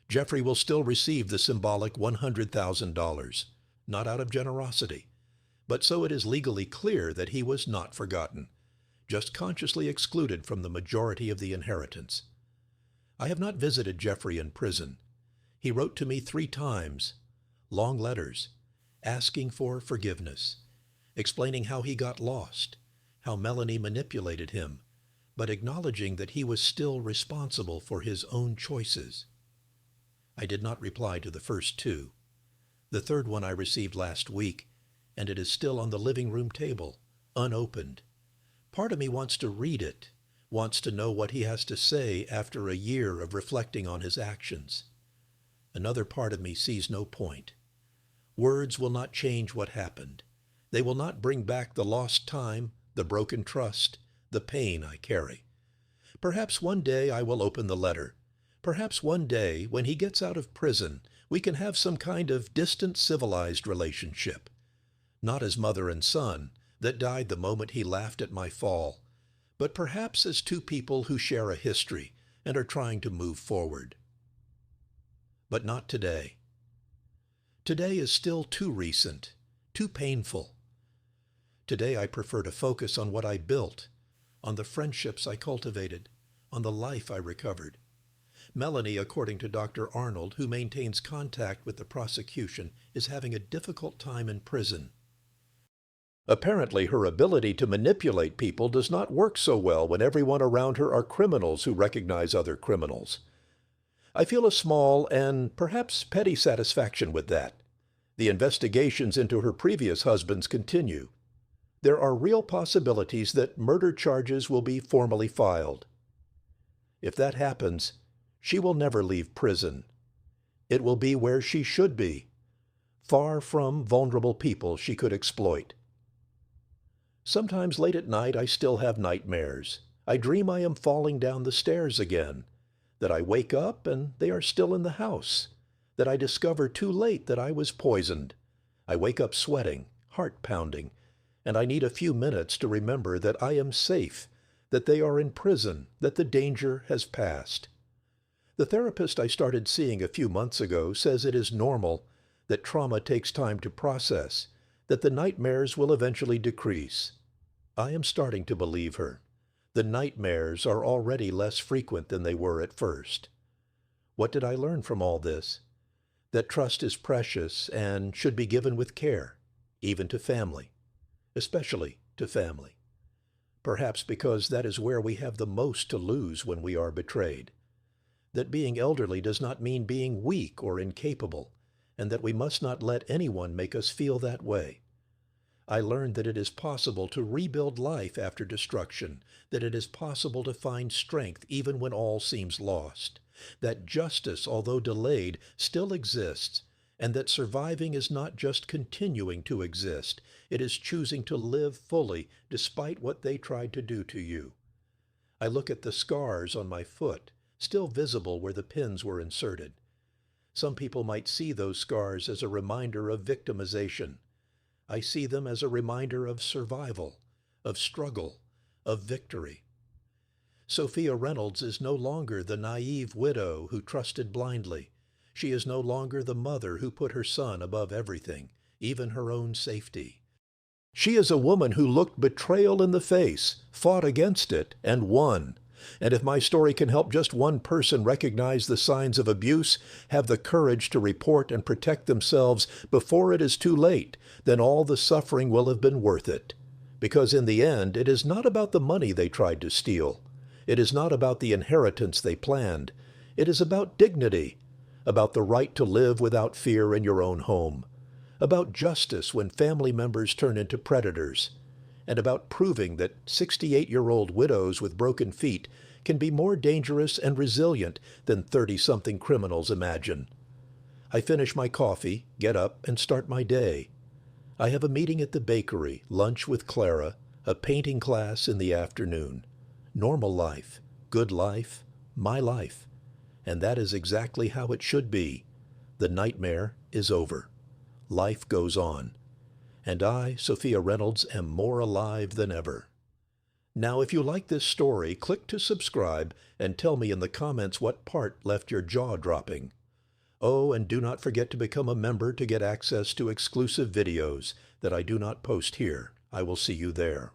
Jeffrey will still receive the symbolic $100,000, not out of generosity, but so it is legally clear that he was not forgotten, just consciously excluded from the majority of the inheritance. I have not visited Jeffrey in prison. He wrote to me 3 times, long letters, asking for forgiveness, explaining how he got lost, how Melanie manipulated him, but acknowledging that he was still responsible for his own choices. I did not reply to the first 2. The third one I received last week, and it is still on the living room table, unopened. Part of me wants to read it, wants to know what he has to say after a year of reflecting on his actions. Another part of me sees no point. Words will not change what happened. They will not bring back the lost time, the broken trust, the pain I carry. Perhaps one day I will open the letter. Perhaps one day, when he gets out of prison, we can have some kind of distant civilized relationship. Not as mother and son, that died the moment he laughed at my fall, but perhaps as 2 people who share a history and are trying to move forward. But not today. Today is still too recent, too painful. Today I prefer to focus on what I built, on the friendships I cultivated, on the life I recovered. Melanie, according to Dr. Arnold, who maintains contact with the prosecution, is having a difficult time in prison. Apparently, her ability to manipulate people does not work so well when everyone around her are criminals who recognize other criminals. I feel a small and perhaps petty satisfaction with that. The investigations into her previous husbands continue. There are real possibilities that murder charges will be formally filed. If that happens, she will never leave prison. It will be where she should be, far from vulnerable people she could exploit. Sometimes late at night I still have nightmares. I dream I am falling down the stairs again, that I wake up and they are still in the house, that I discover too late that I was poisoned. I wake up sweating, heart pounding, and I need a few minutes to remember that I am safe, that they are in prison, that the danger has passed. The therapist I started seeing a few months ago says it is normal, that trauma takes time to process, that the nightmares will eventually decrease. I am starting to believe her. The nightmares are already less frequent than they were at first. What did I learn from all this? That trust is precious and should be given with care, even to family, especially to family. Perhaps because that is where we have the most to lose when we are betrayed. That being elderly does not mean being weak or incapable, and that we must not let anyone make us feel that way. I learned that it is possible to rebuild life after destruction, that it is possible to find strength even when all seems lost, that justice, although delayed, still exists, and that surviving is not just continuing to exist, it is choosing to live fully despite what they tried to do to you. I look at the scars on my foot, still visible where the pins were inserted. Some people might see those scars as a reminder of victimization. I see them as a reminder of survival, of struggle, of victory. Sophia Reynolds is no longer the naive widow who trusted blindly. She is no longer the mother who put her son above everything, even her own safety. She is a woman who looked betrayal in the face, fought against it, and won. And if my story can help just one person recognize the signs of abuse, have the courage to report and protect themselves before it is too late, then all the suffering will have been worth it. Because in the end, it is not about the money they tried to steal. It is not about the inheritance they planned. It is about dignity, about the right to live without fear in your own home, about justice when family members turn into predators, and about proving that 68-year-old widows with broken feet can be more dangerous and resilient than 30-something criminals imagine. I finish my coffee, get up, and start my day. I have a meeting at the bakery, lunch with Clara, a painting class in the afternoon. Normal life, good life, my life. And that is exactly how it should be. The nightmare is over. Life goes on. And I, Sophia Reynolds, am more alive than ever. Now, if you like this story, click to subscribe and tell me in the comments what part left your jaw dropping. Oh, and do not forget to become a member to get access to exclusive videos that I do not post here. I will see you there.